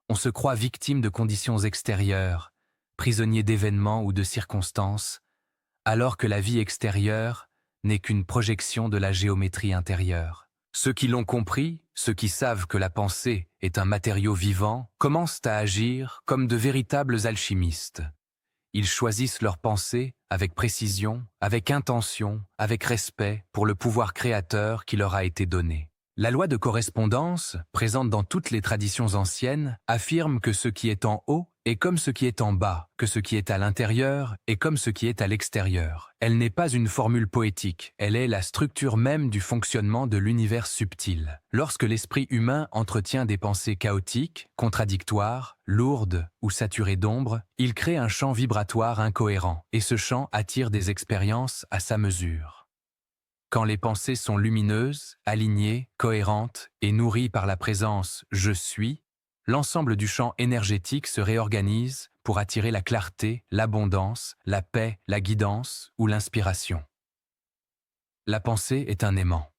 On se croit victime de conditions extérieures, prisonnier d'événements ou de circonstances, alors que la vie extérieure n'est qu'une projection de la géométrie intérieure. Ceux qui l'ont compris, ceux qui savent que la pensée est un matériau vivant, commencent à agir comme de véritables alchimistes. Ils choisissent leurs pensées avec précision, avec intention, avec respect pour le pouvoir créateur qui leur a été donné. La loi de correspondance, présente dans toutes les traditions anciennes, affirme que ce qui est en haut est comme ce qui est en bas, que ce qui est à l'intérieur est comme ce qui est à l'extérieur. Elle n'est pas une formule poétique, elle est la structure même du fonctionnement de l'univers subtil. Lorsque l'esprit humain entretient des pensées chaotiques, contradictoires, lourdes ou saturées d'ombre, il crée un champ vibratoire incohérent, et ce champ attire des expériences à sa mesure. Quand les pensées sont lumineuses, alignées, cohérentes et nourries par la présence « je suis », l'ensemble du champ énergétique se réorganise pour attirer la clarté, l'abondance, la paix, la guidance ou l'inspiration. La pensée est un aimant.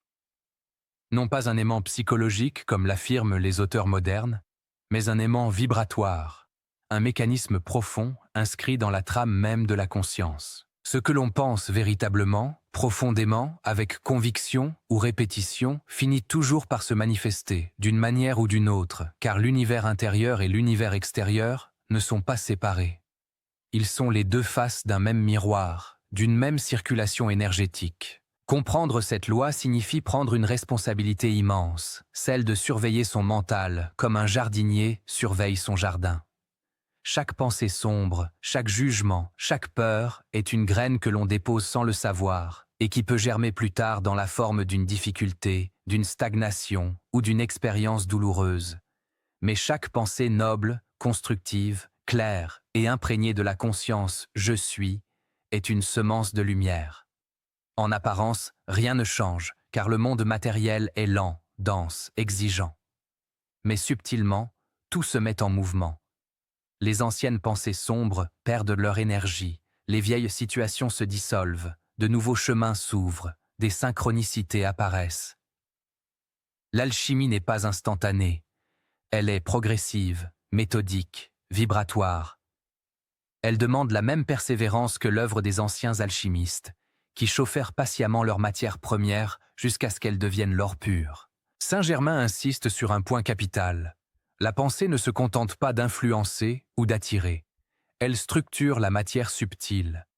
Non pas un aimant psychologique comme l'affirment les auteurs modernes, mais un aimant vibratoire, un mécanisme profond inscrit dans la trame même de la conscience. Ce que l'on pense véritablement, profondément, avec conviction ou répétition, finit toujours par se manifester, d'une manière ou d'une autre, car l'univers intérieur et l'univers extérieur ne sont pas séparés. Ils sont les deux faces d'un même miroir, d'une même circulation énergétique. Comprendre cette loi signifie prendre une responsabilité immense, celle de surveiller son mental, comme un jardinier surveille son jardin. Chaque pensée sombre, chaque jugement, chaque peur est une graine que l'on dépose sans le savoir et qui peut germer plus tard dans la forme d'une difficulté, d'une stagnation ou d'une expérience douloureuse. Mais chaque pensée noble, constructive, claire et imprégnée de la conscience « je suis » est une semence de lumière. En apparence, rien ne change car le monde matériel est lent, dense, exigeant. Mais subtilement, tout se met en mouvement. Les anciennes pensées sombres perdent leur énergie, les vieilles situations se dissolvent, de nouveaux chemins s'ouvrent, des synchronicités apparaissent. L'alchimie n'est pas instantanée, elle est progressive, méthodique, vibratoire. Elle demande la même persévérance que l'œuvre des anciens alchimistes, qui chauffèrent patiemment leur matière première jusqu'à ce qu'elle devienne l'or pur. Saint Germain insiste sur un point capital. La pensée ne se contente pas d'influencer ou d'attirer. Elle structure la matière subtile.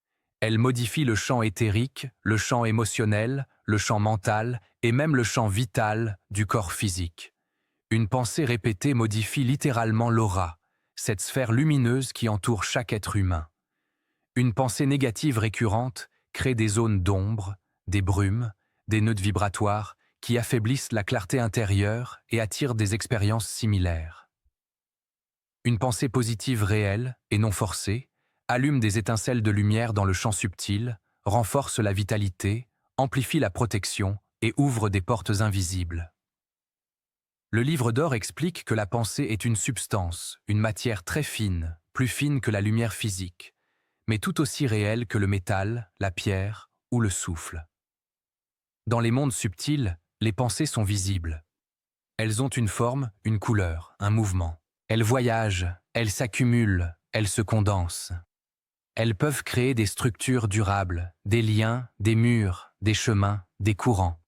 Elle modifie le champ éthérique, le champ émotionnel, le champ mental et même le champ vital du corps physique. Une pensée répétée modifie littéralement l'aura, cette sphère lumineuse qui entoure chaque être humain. Une pensée négative récurrente crée des zones d'ombre, des brumes, des nœuds vibratoires qui affaiblissent la clarté intérieure et attirent des expériences similaires. Une pensée positive réelle, et non forcée, allume des étincelles de lumière dans le champ subtil, renforce la vitalité, amplifie la protection et ouvre des portes invisibles. Le livre d'or explique que la pensée est une substance, une matière très fine, plus fine que la lumière physique, mais tout aussi réelle que le métal, la pierre ou le souffle. Dans les mondes subtils, les pensées sont visibles. Elles ont une forme, une couleur, un mouvement. Elles voyagent, elles s'accumulent, elles se condensent. Elles peuvent créer des structures durables, des liens, des murs, des chemins, des courants.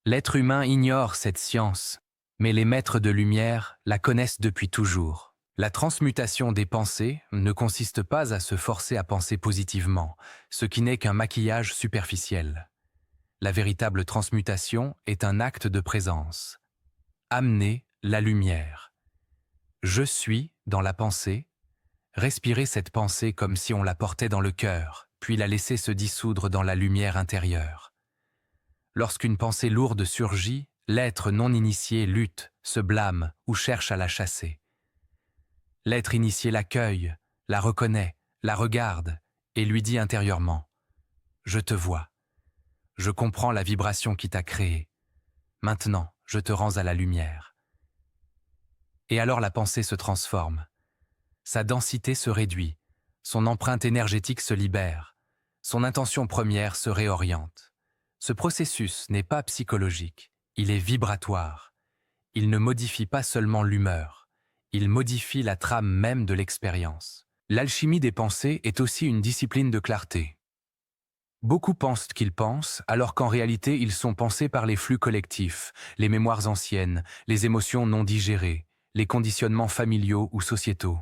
L'être humain ignore cette science, mais les maîtres de lumière la connaissent depuis toujours. La transmutation des pensées ne consiste pas à se forcer à penser positivement, ce qui n'est qu'un maquillage superficiel. La véritable transmutation est un acte de présence. Amener la lumière. Je suis dans la pensée. Respirer cette pensée comme si on la portait dans le cœur, puis la laisser se dissoudre dans la lumière intérieure. Lorsqu'une pensée lourde surgit, l'être non initié lutte, se blâme ou cherche à la chasser. L'être initié l'accueille, la reconnaît, la regarde et lui dit intérieurement « Je te vois. Je comprends la vibration qui t'a créé. Maintenant, je te rends à la lumière. » Et alors la pensée se transforme. Sa densité se réduit, son empreinte énergétique se libère, son intention première se réoriente. Ce processus n'est pas psychologique, il est vibratoire. Il ne modifie pas seulement l'humeur, il modifie la trame même de l'expérience. L'alchimie des pensées est aussi une discipline de clarté. Beaucoup pensent qu'ils pensent, alors qu'en réalité ils sont pensés par les flux collectifs, les mémoires anciennes, les émotions non digérées, les conditionnements familiaux ou sociétaux.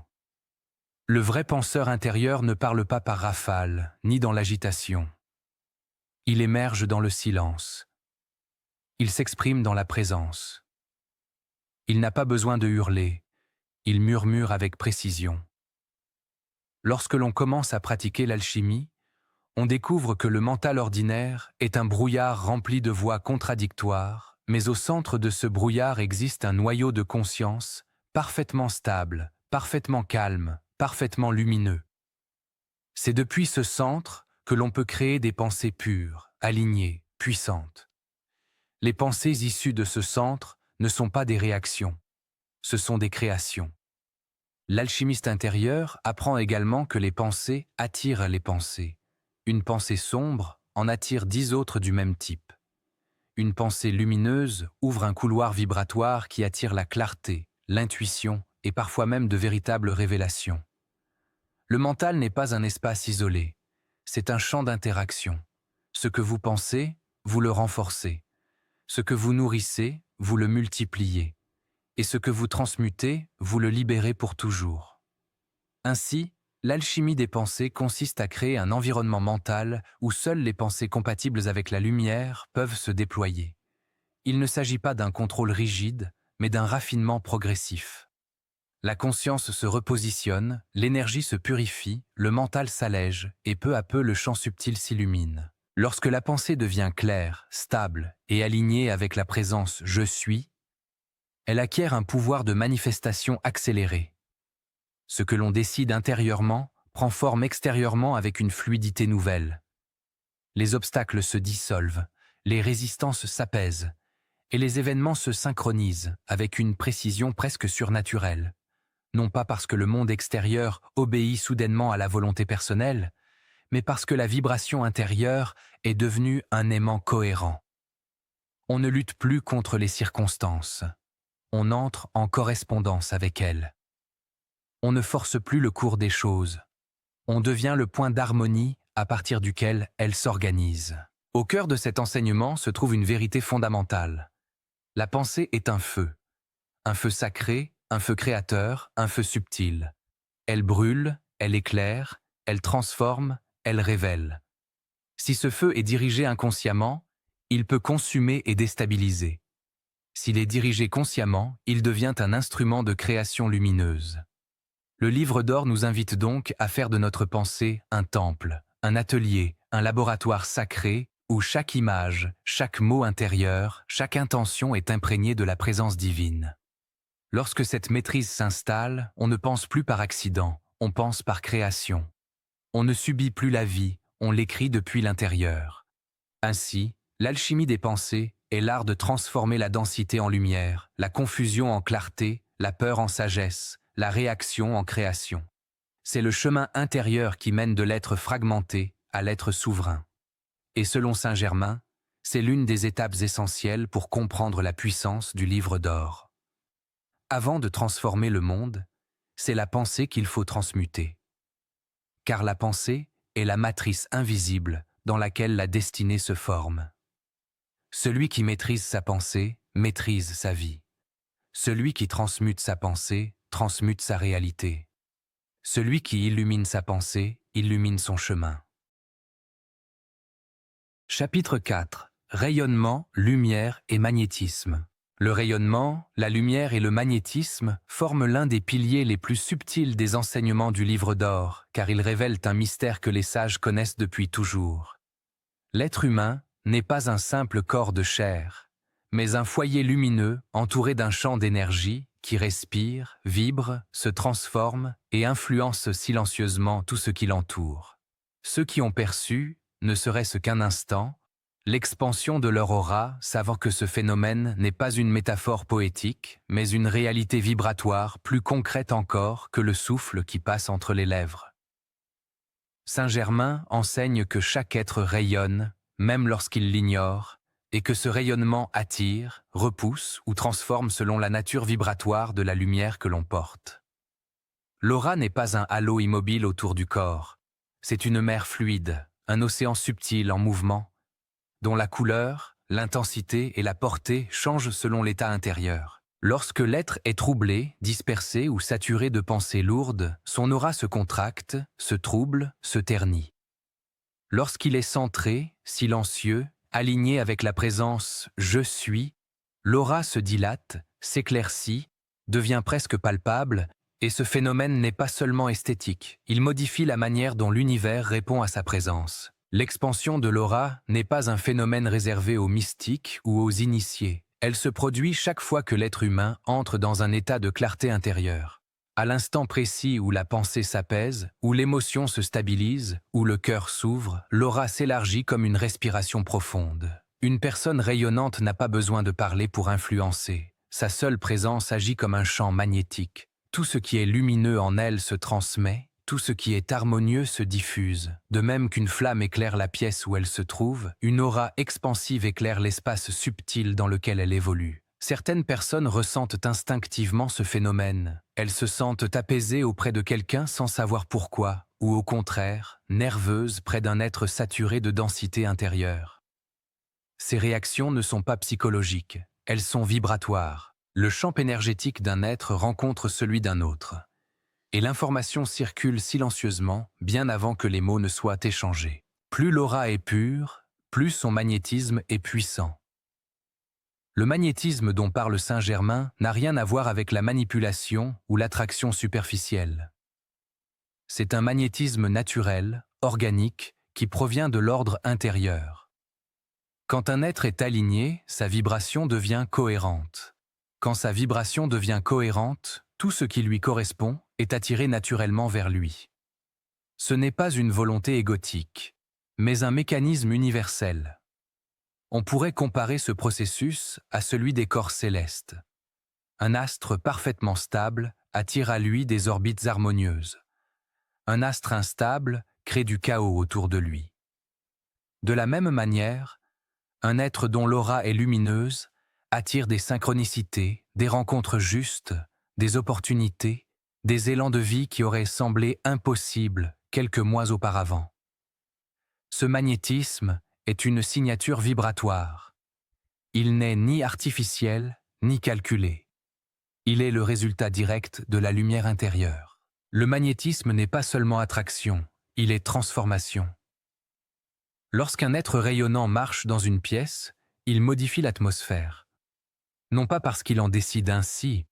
Le vrai penseur intérieur ne parle pas par rafale, ni dans l'agitation. Il émerge dans le silence. Il s'exprime dans la présence. Il n'a pas besoin de hurler. Il murmure avec précision. Lorsque l'on commence à pratiquer l'alchimie, on découvre que le mental ordinaire est un brouillard rempli de voix contradictoires, mais au centre de ce brouillard existe un noyau de conscience parfaitement stable, parfaitement calme, parfaitement lumineux. C'est depuis ce centre que l'on peut créer des pensées pures, alignées, puissantes. Les pensées issues de ce centre ne sont pas des réactions, ce sont des créations. L'alchimiste intérieur apprend également que les pensées attirent les pensées. Une pensée sombre en attire 10 autres du même type. Une pensée lumineuse ouvre un couloir vibratoire qui attire la clarté, l'intuition et parfois même de véritables révélations. Le mental n'est pas un espace isolé, c'est un champ d'interaction. Ce que vous pensez, vous le renforcez. Ce que vous nourrissez, vous le multipliez. Et ce que vous transmutez, vous le libérez pour toujours. Ainsi, l'alchimie des pensées consiste à créer un environnement mental où seules les pensées compatibles avec la lumière peuvent se déployer. Il ne s'agit pas d'un contrôle rigide, mais d'un raffinement progressif. La conscience se repositionne, l'énergie se purifie, le mental s'allège et peu à peu le champ subtil s'illumine. Lorsque la pensée devient claire, stable et alignée avec la présence « je suis », elle acquiert un pouvoir de manifestation accéléré. Ce que l'on décide intérieurement prend forme extérieurement avec une fluidité nouvelle. Les obstacles se dissolvent, les résistances s'apaisent, et les événements se synchronisent avec une précision presque surnaturelle. Non pas parce que le monde extérieur obéit soudainement à la volonté personnelle, mais parce que la vibration intérieure est devenue un aimant cohérent. On ne lutte plus contre les circonstances. On entre en correspondance avec elles. On ne force plus le cours des choses. On devient le point d'harmonie à partir duquel elles s'organisent. Au cœur de cet enseignement se trouve une vérité fondamentale. La pensée est un feu sacré, un feu créateur, un feu subtil. Elle brûle, elle éclaire, elle transforme, elle révèle. Si ce feu est dirigé inconsciemment, il peut consumer et déstabiliser. S'il est dirigé consciemment, il devient un instrument de création lumineuse. Le livre d'or nous invite donc à faire de notre pensée un temple, un atelier, un laboratoire sacré où chaque image, chaque mot intérieur, chaque intention est imprégnée de la présence divine. Lorsque cette maîtrise s'installe, on ne pense plus par accident, on pense par création. On ne subit plus la vie, on l'écrit depuis l'intérieur. Ainsi, l'alchimie des pensées est l'art de transformer la densité en lumière, la confusion en clarté, la peur en sagesse, la réaction en création. C'est le chemin intérieur qui mène de l'être fragmenté à l'être souverain. Et selon Saint Germain, c'est l'une des étapes essentielles pour comprendre la puissance du livre d'or. Avant de transformer le monde, c'est la pensée qu'il faut transmuter. Car la pensée est la matrice invisible dans laquelle la destinée se forme. Celui qui maîtrise sa pensée maîtrise sa vie. Celui qui transmute sa pensée transmute sa réalité. Celui qui illumine sa pensée illumine son chemin. Chapitre 4. Rayonnement, lumière et magnétisme. Le rayonnement, la lumière et le magnétisme forment l'un des piliers les plus subtils des enseignements du livre d'or, car ils révèlent un mystère que les sages connaissent depuis toujours. L'être humain n'est pas un simple corps de chair, mais un foyer lumineux entouré d'un champ d'énergie qui respire, vibre, se transforme et influence silencieusement tout ce qui l'entoure. Ceux qui ont perçu, ne serait-ce qu'un instant, l'expansion de leur aura, savant que ce phénomène n'est pas une métaphore poétique, mais une réalité vibratoire plus concrète encore que le souffle qui passe entre les lèvres. Saint Germain enseigne que chaque être rayonne, même lorsqu'il l'ignore, et que ce rayonnement attire, repousse ou transforme selon la nature vibratoire de la lumière que l'on porte. L'aura n'est pas un halo immobile autour du corps, c'est une mer fluide, un océan subtil en mouvement, dont la couleur, l'intensité et la portée changent selon l'état intérieur. Lorsque l'être est troublé, dispersé ou saturé de pensées lourdes, son aura se contracte, se trouble, se ternit. Lorsqu'il est centré, silencieux, aligné avec la présence « je suis », l'aura se dilate, s'éclaircit, devient presque palpable, et ce phénomène n'est pas seulement esthétique, il modifie la manière dont l'univers répond à sa présence. L'expansion de l'aura n'est pas un phénomène réservé aux mystiques ou aux initiés. Elle se produit chaque fois que l'être humain entre dans un état de clarté intérieure. À l'instant précis où la pensée s'apaise, où l'émotion se stabilise, où le cœur s'ouvre, l'aura s'élargit comme une respiration profonde. Une personne rayonnante n'a pas besoin de parler pour influencer. Sa seule présence agit comme un champ magnétique. Tout ce qui est lumineux en elle se transmet, tout ce qui est harmonieux se diffuse. De même qu'une flamme éclaire la pièce où elle se trouve, une aura expansive éclaire l'espace subtil dans lequel elle évolue. Certaines personnes ressentent instinctivement ce phénomène. Elles se sentent apaisées auprès de quelqu'un sans savoir pourquoi, ou au contraire, nerveuses près d'un être saturé de densité intérieure. Ces réactions ne sont pas psychologiques, elles sont vibratoires. Le champ énergétique d'un être rencontre celui d'un autre. Et l'information circule silencieusement, bien avant que les mots ne soient échangés. Plus l'aura est pure, plus son magnétisme est puissant. Le magnétisme dont parle Saint Germain n'a rien à voir avec la manipulation ou l'attraction superficielle. C'est un magnétisme naturel, organique, qui provient de l'ordre intérieur. Quand un être est aligné, sa vibration devient cohérente. Quand sa vibration devient cohérente, tout ce qui lui correspond est attiré naturellement vers lui. Ce n'est pas une volonté égotique, mais un mécanisme universel. On pourrait comparer ce processus à celui des corps célestes. Un astre parfaitement stable attire à lui des orbites harmonieuses. Un astre instable crée du chaos autour de lui. De la même manière, un être dont l'aura est lumineuse attire des synchronicités, des rencontres justes, des opportunités, des élans de vie qui auraient semblé impossibles quelques mois auparavant. Ce magnétisme est une signature vibratoire. Il n'est ni artificiel, ni calculé. Il est le résultat direct de la lumière intérieure. Le magnétisme n'est pas seulement attraction, il est transformation. Lorsqu'un être rayonnant marche dans une pièce, il modifie l'atmosphère. Non pas parce qu'il en décide ainsi,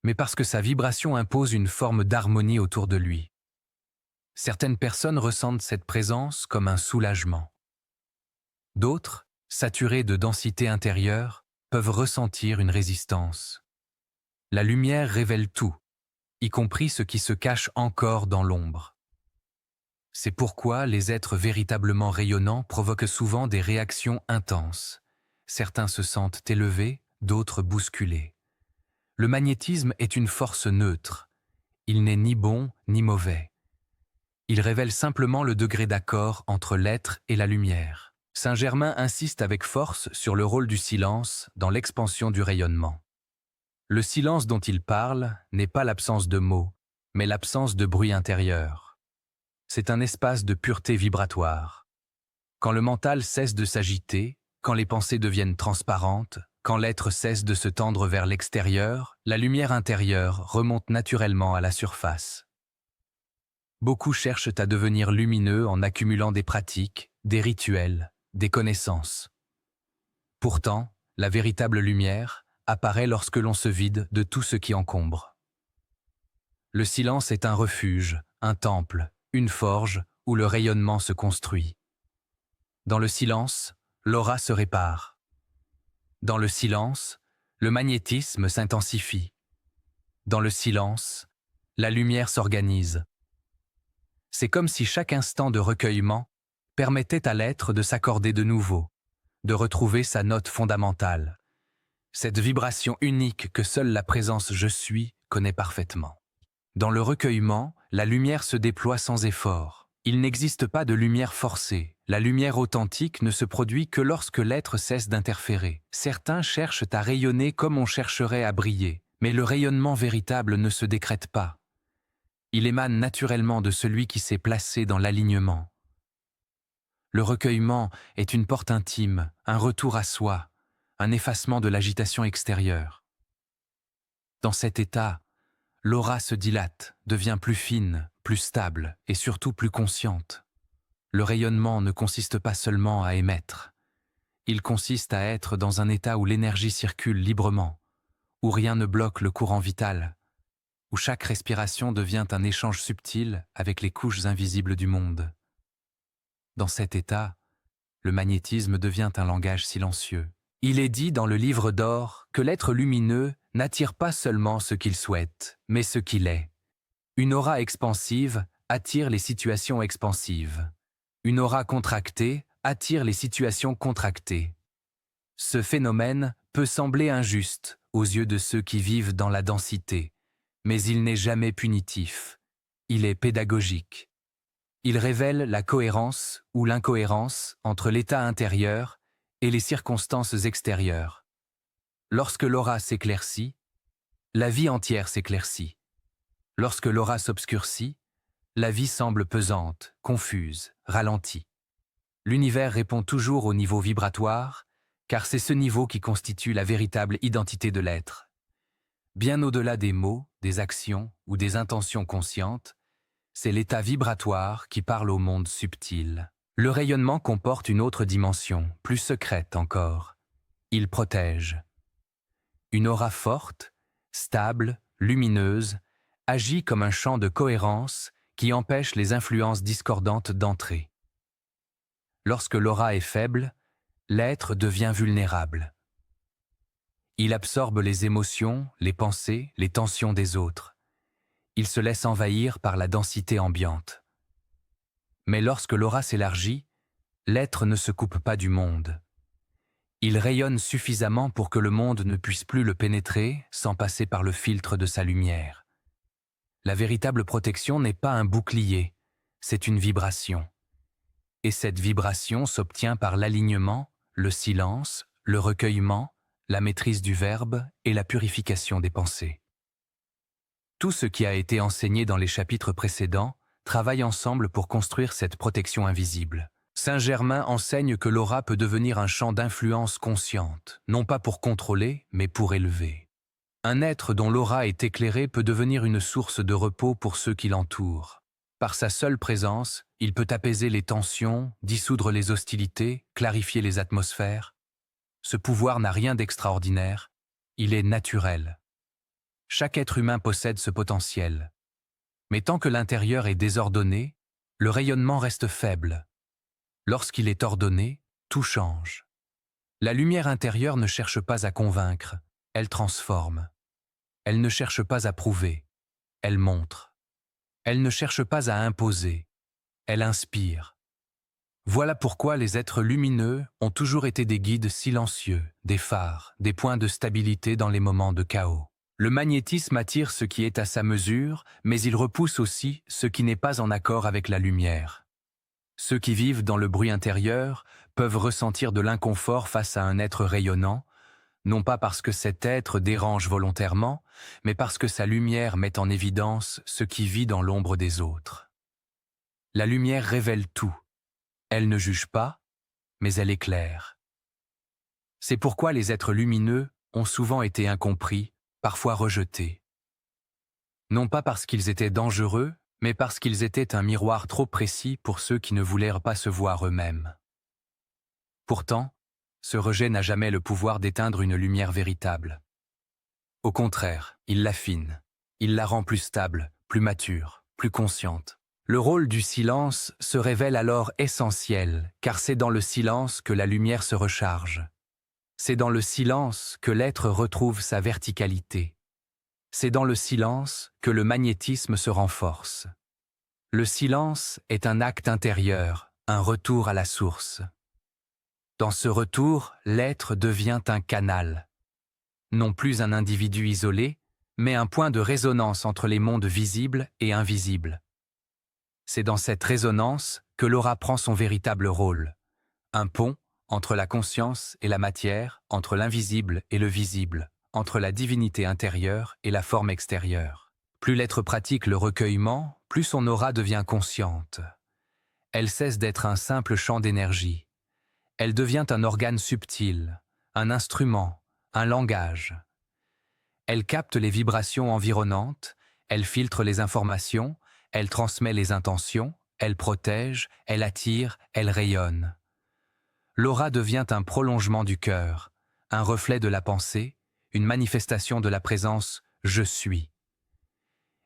mais parce que sa vibration impose une forme d'harmonie autour de lui. Certaines personnes ressentent cette présence comme un soulagement. D'autres, saturées de densité intérieure, peuvent ressentir une résistance. La lumière révèle tout, y compris ce qui se cache encore dans l'ombre. C'est pourquoi les êtres véritablement rayonnants provoquent souvent des réactions intenses. Certains se sentent élevés, d'autres bousculés. Le magnétisme est une force neutre. Il n'est ni bon ni mauvais. Il révèle simplement le degré d'accord entre l'être et la lumière. Saint Germain insiste avec force sur le rôle du silence dans l'expansion du rayonnement. Le silence dont il parle n'est pas l'absence de mots, mais l'absence de bruit intérieur. C'est un espace de pureté vibratoire. Quand le mental cesse de s'agiter, quand les pensées deviennent transparentes, quand l'être cesse de se tendre vers l'extérieur, la lumière intérieure remonte naturellement à la surface. Beaucoup cherchent à devenir lumineux en accumulant des pratiques, des rituels, des connaissances. Pourtant, la véritable lumière apparaît lorsque l'on se vide de tout ce qui encombre. Le silence est un refuge, un temple, une forge où le rayonnement se construit. Dans le silence, l'aura se répare. Dans le silence, le magnétisme s'intensifie. Dans le silence, la lumière s'organise. C'est comme si chaque instant de recueillement permettait à l'être de s'accorder de nouveau, de retrouver sa note fondamentale, cette vibration unique que seule la présence « je suis » connaît parfaitement. Dans le recueillement, la lumière se déploie sans effort. Il n'existe pas de lumière forcée. La lumière authentique ne se produit que lorsque l'être cesse d'interférer. Certains cherchent à rayonner comme on chercherait à briller, mais le rayonnement véritable ne se décrète pas. Il émane naturellement de celui qui s'est placé dans l'alignement. Le recueillement est une porte intime, un retour à soi, un effacement de l'agitation extérieure. Dans cet état, l'aura se dilate, devient plus fine, plus stable et surtout plus consciente. Le rayonnement ne consiste pas seulement à émettre. Il consiste à être dans un état où l'énergie circule librement, où rien ne bloque le courant vital, où chaque respiration devient un échange subtil avec les couches invisibles du monde. Dans cet état, le magnétisme devient un langage silencieux. Il est dit dans le livre d'or que l'être lumineux n'attire pas seulement ce qu'il souhaite, mais ce qu'il est. Une aura expansive attire les situations expansives. Une aura contractée attire les situations contractées. Ce phénomène peut sembler injuste aux yeux de ceux qui vivent dans la densité, mais il n'est jamais punitif. Il est pédagogique. Il révèle la cohérence ou l'incohérence entre l'état intérieur et les circonstances extérieures. Lorsque l'aura s'éclaircit, la vie entière s'éclaircit. Lorsque l'aura s'obscurcit, la vie semble pesante, confuse, ralentie. L'univers répond toujours au niveau vibratoire, car c'est ce niveau qui constitue la véritable identité de l'être. Bien au-delà des mots, des actions ou des intentions conscientes, c'est l'état vibratoire qui parle au monde subtil. Le rayonnement comporte une autre dimension, plus secrète encore. Il protège. Une aura forte, stable, lumineuse, agit comme un champ de cohérence qui empêche les influences discordantes d'entrer. Lorsque l'aura est faible, l'être devient vulnérable. Il absorbe les émotions, les pensées, les tensions des autres. Il se laisse envahir par la densité ambiante. Mais lorsque l'aura s'élargit, l'être ne se coupe pas du monde. Il rayonne suffisamment pour que le monde ne puisse plus le pénétrer sans passer par le filtre de sa lumière. La véritable protection n'est pas un bouclier, c'est une vibration. Et cette vibration s'obtient par l'alignement, le silence, le recueillement, la maîtrise du verbe et la purification des pensées. Tout ce qui a été enseigné dans les chapitres précédents travaille ensemble pour construire cette protection invisible. Saint Germain enseigne que l'aura peut devenir un champ d'influence consciente, non pas pour contrôler, mais pour élever. Un être dont l'aura est éclairée peut devenir une source de repos pour ceux qui l'entourent. Par sa seule présence, il peut apaiser les tensions, dissoudre les hostilités, clarifier les atmosphères. Ce pouvoir n'a rien d'extraordinaire, il est naturel. Chaque être humain possède ce potentiel. Mais tant que l'intérieur est désordonné, le rayonnement reste faible. Lorsqu'il est ordonné, tout change. La lumière intérieure ne cherche pas à convaincre, elle transforme. Elle ne cherche pas à prouver, elle montre. Elle ne cherche pas à imposer, elle inspire. Voilà pourquoi les êtres lumineux ont toujours été des guides silencieux, des phares, des points de stabilité dans les moments de chaos. Le magnétisme attire ce qui est à sa mesure, mais il repousse aussi ce qui n'est pas en accord avec la lumière. Ceux qui vivent dans le bruit intérieur peuvent ressentir de l'inconfort face à un être rayonnant, non pas parce que cet être dérange volontairement, mais parce que sa lumière met en évidence ce qui vit dans l'ombre des autres. La lumière révèle tout. Elle ne juge pas, mais elle éclaire. C'est pourquoi les êtres lumineux ont souvent été incompris, parfois rejetés. Non pas parce qu'ils étaient dangereux, mais parce qu'ils étaient un miroir trop précis pour ceux qui ne voulaient pas se voir eux-mêmes. Pourtant, ce rejet n'a jamais le pouvoir d'éteindre une lumière véritable. Au contraire, il l'affine. Il la rend plus stable, plus mature, plus consciente. Le rôle du silence se révèle alors essentiel, car c'est dans le silence que la lumière se recharge. C'est dans le silence que l'être retrouve sa verticalité. C'est dans le silence que le magnétisme se renforce. Le silence est un acte intérieur, un retour à la source. Dans ce retour, l'être devient un canal. Non plus un individu isolé, mais un point de résonance entre les mondes visibles et invisibles. C'est dans cette résonance que l'aura prend son véritable rôle. Un pont entre la conscience et la matière, entre l'invisible et le visible, entre la divinité intérieure et la forme extérieure. Plus l'être pratique le recueillement, plus son aura devient consciente. Elle cesse d'être un simple champ d'énergie. Elle devient un organe subtil, un instrument, un langage. Elle capte les vibrations environnantes, elle filtre les informations, elle transmet les intentions, elle protège, elle attire, elle rayonne. L'aura devient un prolongement du cœur, un reflet de la pensée, une manifestation de la présence « je suis ».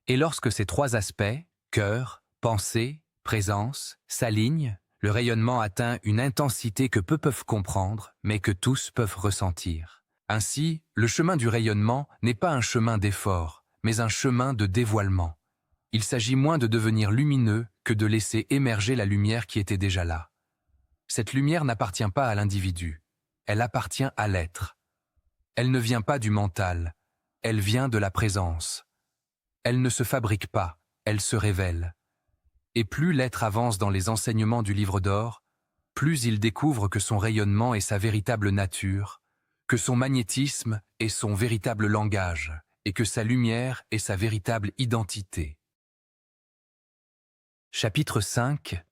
Et lorsque ces trois aspects, cœur, pensée, présence, s'alignent, le rayonnement atteint une intensité que peu peuvent comprendre, mais que tous peuvent ressentir. Ainsi, le chemin du rayonnement n'est pas un chemin d'effort, mais un chemin de dévoilement. Il s'agit moins de devenir lumineux que de laisser émerger la lumière qui était déjà là. Cette lumière n'appartient pas à l'individu, elle appartient à l'être. Elle ne vient pas du mental, elle vient de la présence. Elle ne se fabrique pas, elle se révèle. Et plus l'être avance dans les enseignements du livre d'or, plus il découvre que son rayonnement est sa véritable nature, que son magnétisme est son véritable langage, et que sa lumière est sa véritable identité. Chapitre 5.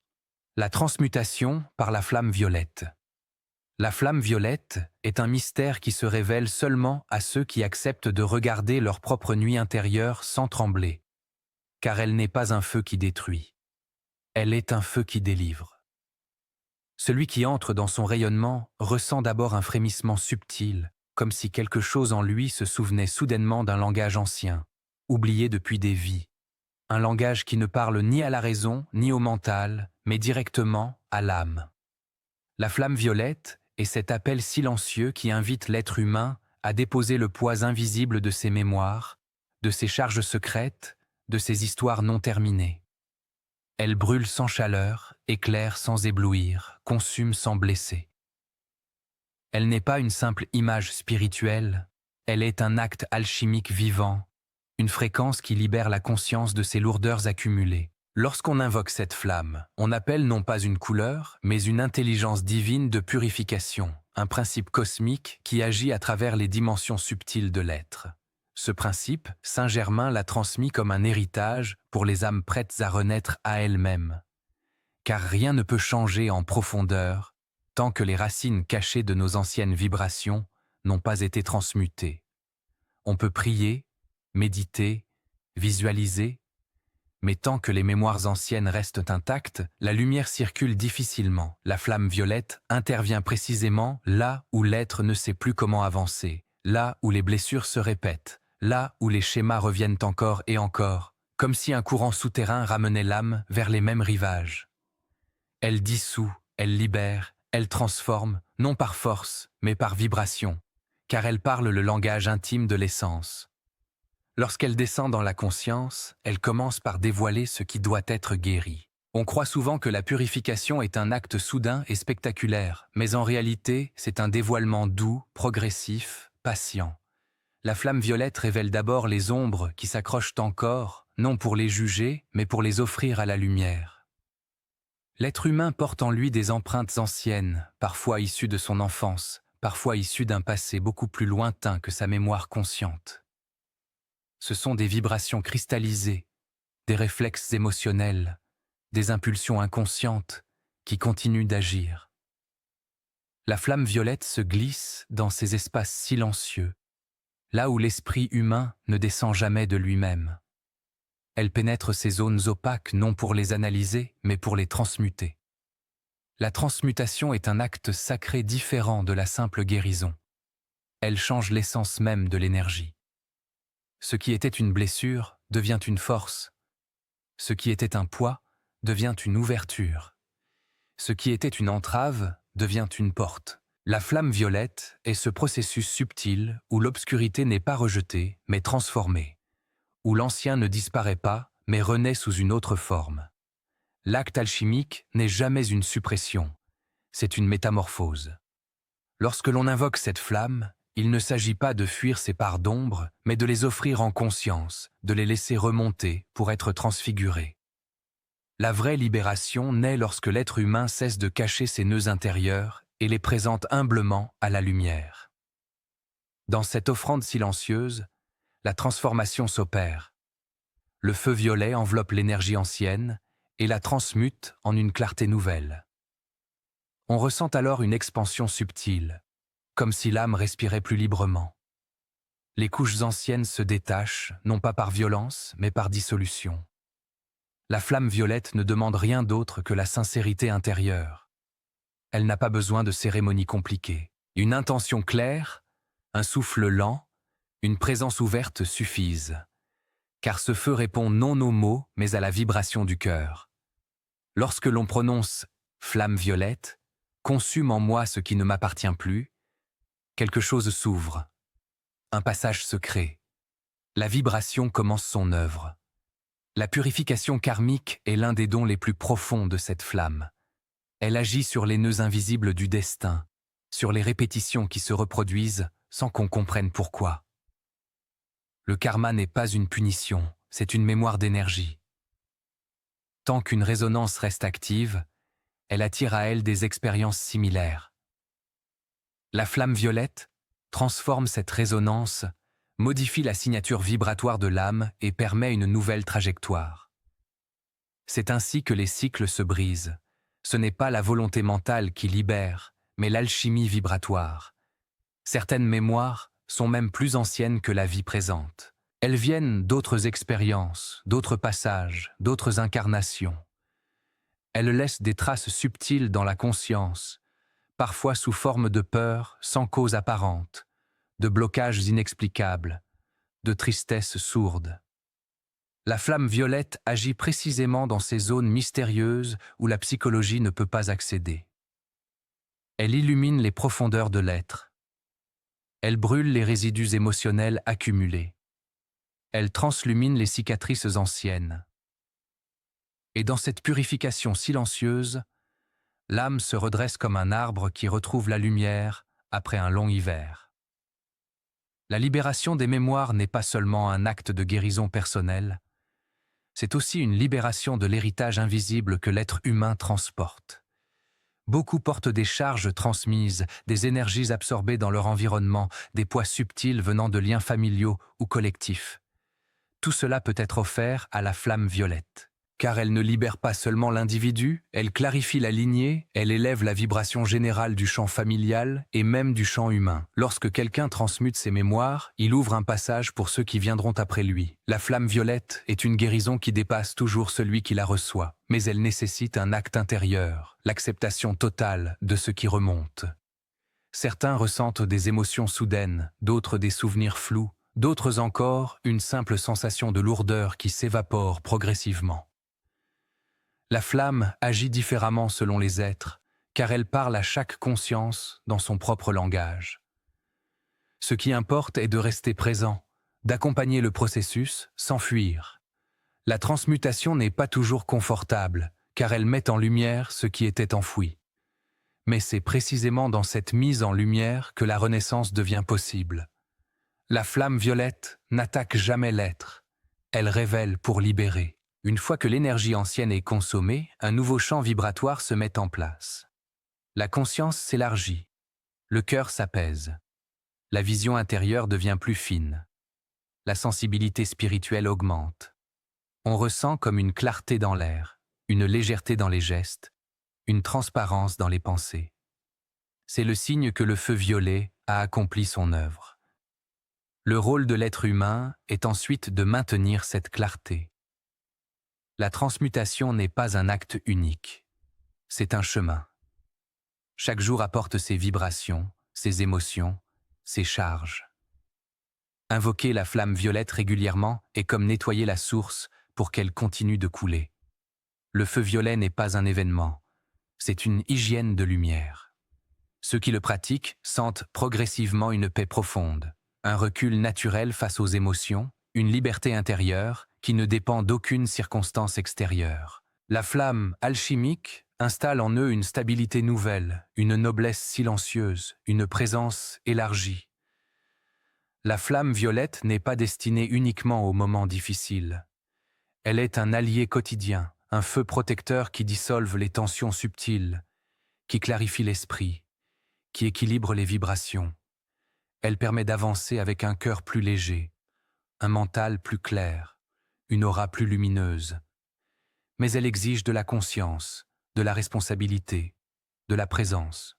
La transmutation par la flamme violette. La flamme violette est un mystère qui se révèle seulement à ceux qui acceptent de regarder leur propre nuit intérieure sans trembler, car elle n'est pas un feu qui détruit. Elle est un feu qui délivre. Celui qui entre dans son rayonnement ressent d'abord un frémissement subtil, comme si quelque chose en lui se souvenait soudainement d'un langage ancien, oublié depuis des vies. Un langage qui ne parle ni à la raison ni au mental, mais directement à l'âme. La flamme violette est cet appel silencieux qui invite l'être humain à déposer le poids invisible de ses mémoires, de ses charges secrètes, de ses histoires non terminées. Elle brûle sans chaleur, éclaire sans éblouir, consume sans blesser. Elle n'est pas une simple image spirituelle, elle est un acte alchimique vivant, une fréquence qui libère la conscience de ses lourdeurs accumulées. Lorsqu'on invoque cette flamme, on appelle non pas une couleur, mais une intelligence divine de purification, un principe cosmique qui agit à travers les dimensions subtiles de l'être. Ce principe, Saint Germain l'a transmis comme un héritage pour les âmes prêtes à renaître à elles-mêmes. Car rien ne peut changer en profondeur tant que les racines cachées de nos anciennes vibrations n'ont pas été transmutées. On peut prier, méditer, visualiser, mais tant que les mémoires anciennes restent intactes, la lumière circule difficilement. La flamme violette intervient précisément là où l'être ne sait plus comment avancer, là où les blessures se répètent, là où les schémas reviennent encore et encore, comme si un courant souterrain ramenait l'âme vers les mêmes rivages. Elle dissout, elle libère, elle transforme, non par force, mais par vibration, car elle parle le langage intime de l'essence. Lorsqu'elle descend dans la conscience, elle commence par dévoiler ce qui doit être guéri. On croit souvent que la purification est un acte soudain et spectaculaire, mais en réalité, c'est un dévoilement doux, progressif, patient. La flamme violette révèle d'abord les ombres qui s'accrochent encore, non pour les juger, mais pour les offrir à la lumière. L'être humain porte en lui des empreintes anciennes, parfois issues de son enfance, parfois issues d'un passé beaucoup plus lointain que sa mémoire consciente. Ce sont des vibrations cristallisées, des réflexes émotionnels, des impulsions inconscientes qui continuent d'agir. La flamme violette se glisse dans ces espaces silencieux, là où l'esprit humain ne descend jamais de lui-même. Elle pénètre ces zones opaques non pour les analyser, mais pour les transmuter. La transmutation est un acte sacré différent de la simple guérison. Elle change l'essence même de l'énergie. Ce qui était une blessure devient une force. Ce qui était un poids devient une ouverture. Ce qui était une entrave devient une porte. La flamme violette est ce processus subtil où l'obscurité n'est pas rejetée, mais transformée, où l'ancien ne disparaît pas, mais renaît sous une autre forme. L'acte alchimique n'est jamais une suppression, c'est une métamorphose. Lorsque l'on invoque cette flamme, il ne s'agit pas de fuir ces parts d'ombre, mais de les offrir en conscience, de les laisser remonter pour être transfigurés. La vraie libération naît lorsque l'être humain cesse de cacher ses nœuds intérieurs et les présente humblement à la lumière. Dans cette offrande silencieuse, la transformation s'opère. Le feu violet enveloppe l'énergie ancienne et la transmute en une clarté nouvelle. On ressent alors une expansion subtile, comme si l'âme respirait plus librement. Les couches anciennes se détachent, non pas par violence, mais par dissolution. La flamme violette ne demande rien d'autre que la sincérité intérieure. Elle n'a pas besoin de cérémonies compliquées. Une intention claire, un souffle lent, une présence ouverte suffisent. Car ce feu répond non aux mots, mais à la vibration du cœur. Lorsque l'on prononce « flamme violette », consume en moi ce qui ne m'appartient plus, quelque chose s'ouvre. Un passage se crée. La vibration commence son œuvre. La purification karmique est l'un des dons les plus profonds de cette flamme. Elle agit sur les nœuds invisibles du destin, sur les répétitions qui se reproduisent sans qu'on comprenne pourquoi. Le karma n'est pas une punition, c'est une mémoire d'énergie. Tant qu'une résonance reste active, elle attire à elle des expériences similaires. La flamme violette transforme cette résonance, modifie la signature vibratoire de l'âme et permet une nouvelle trajectoire. C'est ainsi que les cycles se brisent. Ce n'est pas la volonté mentale qui libère, mais l'alchimie vibratoire. Certaines mémoires sont même plus anciennes que la vie présente. Elles viennent d'autres expériences, d'autres passages, d'autres incarnations. Elles laissent des traces subtiles dans la conscience, parfois sous forme de peur sans cause apparente, de blocages inexplicables, de tristesse sourde. La flamme violette agit précisément dans ces zones mystérieuses où la psychologie ne peut pas accéder. Elle illumine les profondeurs de l'être. Elle brûle les résidus émotionnels accumulés. Elle translumine les cicatrices anciennes. Et dans cette purification silencieuse, l'âme se redresse comme un arbre qui retrouve la lumière après un long hiver. La libération des mémoires n'est pas seulement un acte de guérison personnelle, c'est aussi une libération de l'héritage invisible que l'être humain transporte. Beaucoup portent des charges transmises, des énergies absorbées dans leur environnement, des poids subtils venant de liens familiaux ou collectifs. Tout cela peut être offert à la flamme violette. Car elle ne libère pas seulement l'individu, elle clarifie la lignée, elle élève la vibration générale du champ familial et même du champ humain. Lorsque quelqu'un transmute ses mémoires, il ouvre un passage pour ceux qui viendront après lui. La flamme violette est une guérison qui dépasse toujours celui qui la reçoit, mais elle nécessite un acte intérieur, l'acceptation totale de ce qui remonte. Certains ressentent des émotions soudaines, d'autres des souvenirs flous, d'autres encore une simple sensation de lourdeur qui s'évapore progressivement. La flamme agit différemment selon les êtres, car elle parle à chaque conscience dans son propre langage. Ce qui importe est de rester présent, d'accompagner le processus sans fuir. La transmutation n'est pas toujours confortable, car elle met en lumière ce qui était enfoui. Mais c'est précisément dans cette mise en lumière que la renaissance devient possible. La flamme violette n'attaque jamais l'être. Elle révèle pour libérer. Une fois que l'énergie ancienne est consommée, un nouveau champ vibratoire se met en place. La conscience s'élargit. Le cœur s'apaise. La vision intérieure devient plus fine. La sensibilité spirituelle augmente. On ressent comme une clarté dans l'air, une légèreté dans les gestes, une transparence dans les pensées. C'est le signe que le feu violet a accompli son œuvre. Le rôle de l'être humain est ensuite de maintenir cette clarté. La transmutation n'est pas un acte unique. C'est un chemin. Chaque jour apporte ses vibrations, ses émotions, ses charges. Invoquer la flamme violette régulièrement est comme nettoyer la source pour qu'elle continue de couler. Le feu violet n'est pas un événement, c'est une hygiène de lumière. Ceux qui le pratiquent sentent progressivement une paix profonde, un recul naturel face aux émotions, une liberté intérieure qui ne dépend d'aucune circonstance extérieure. La flamme alchimique installe en eux une stabilité nouvelle, une noblesse silencieuse, une présence élargie. La flamme violette n'est pas destinée uniquement aux moments difficiles. Elle est un allié quotidien, un feu protecteur qui dissolve les tensions subtiles, qui clarifie l'esprit, qui équilibre les vibrations. Elle permet d'avancer avec un cœur plus léger, un mental plus clair, une aura plus lumineuse. Mais elle exige de la conscience, de la responsabilité, de la présence.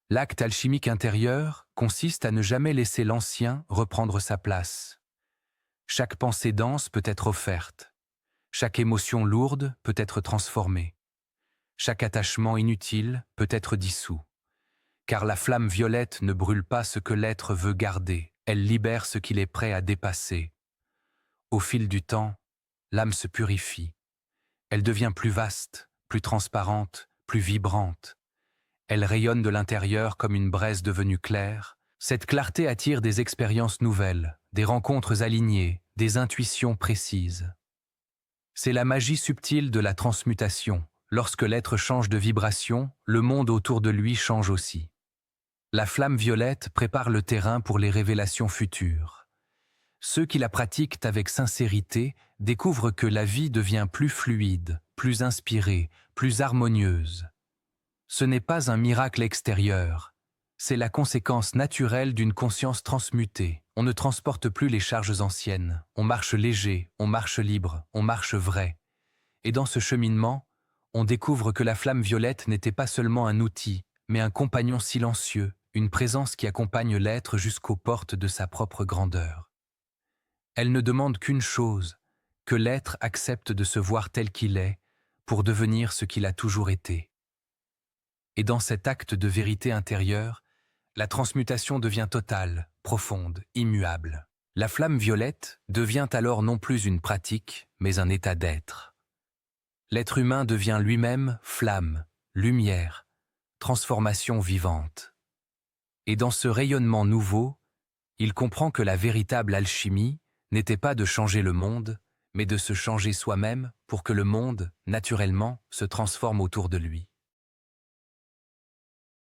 L'acte alchimique intérieur consiste à ne jamais laisser l'ancien reprendre sa place. Chaque pensée dense peut être offerte. Chaque émotion lourde peut être transformée. Chaque attachement inutile peut être dissous. Car la flamme violette ne brûle pas ce que l'être veut garder, elle libère ce qu'il est prêt à dépasser. Au fil du temps, l'âme se purifie. Elle devient plus vaste, plus transparente, plus vibrante. Elle rayonne de l'intérieur comme une braise devenue claire. Cette clarté attire des expériences nouvelles, des rencontres alignées, des intuitions précises. C'est la magie subtile de la transmutation. Lorsque l'être change de vibration, le monde autour de lui change aussi. La flamme violette prépare le terrain pour les révélations futures. Ceux qui la pratiquent avec sincérité découvrent que la vie devient plus fluide, plus inspirée, plus harmonieuse. Ce n'est pas un miracle extérieur, c'est la conséquence naturelle d'une conscience transmutée. On ne transporte plus les charges anciennes, on marche léger, on marche libre, on marche vrai. Et dans ce cheminement, on découvre que la flamme violette n'était pas seulement un outil, mais un compagnon silencieux, une présence qui accompagne l'être jusqu'aux portes de sa propre grandeur. Elle ne demande qu'une chose, que l'être accepte de se voir tel qu'il est, pour devenir ce qu'il a toujours été. Et dans cet acte de vérité intérieure, la transmutation devient totale, profonde, immuable. La flamme violette devient alors non plus une pratique, mais un état d'être. L'être humain devient lui-même flamme, lumière, transformation vivante. Et dans ce rayonnement nouveau, il comprend que la véritable alchimie n'était pas de changer le monde, mais de se changer soi-même pour que le monde, naturellement, se transforme autour de lui.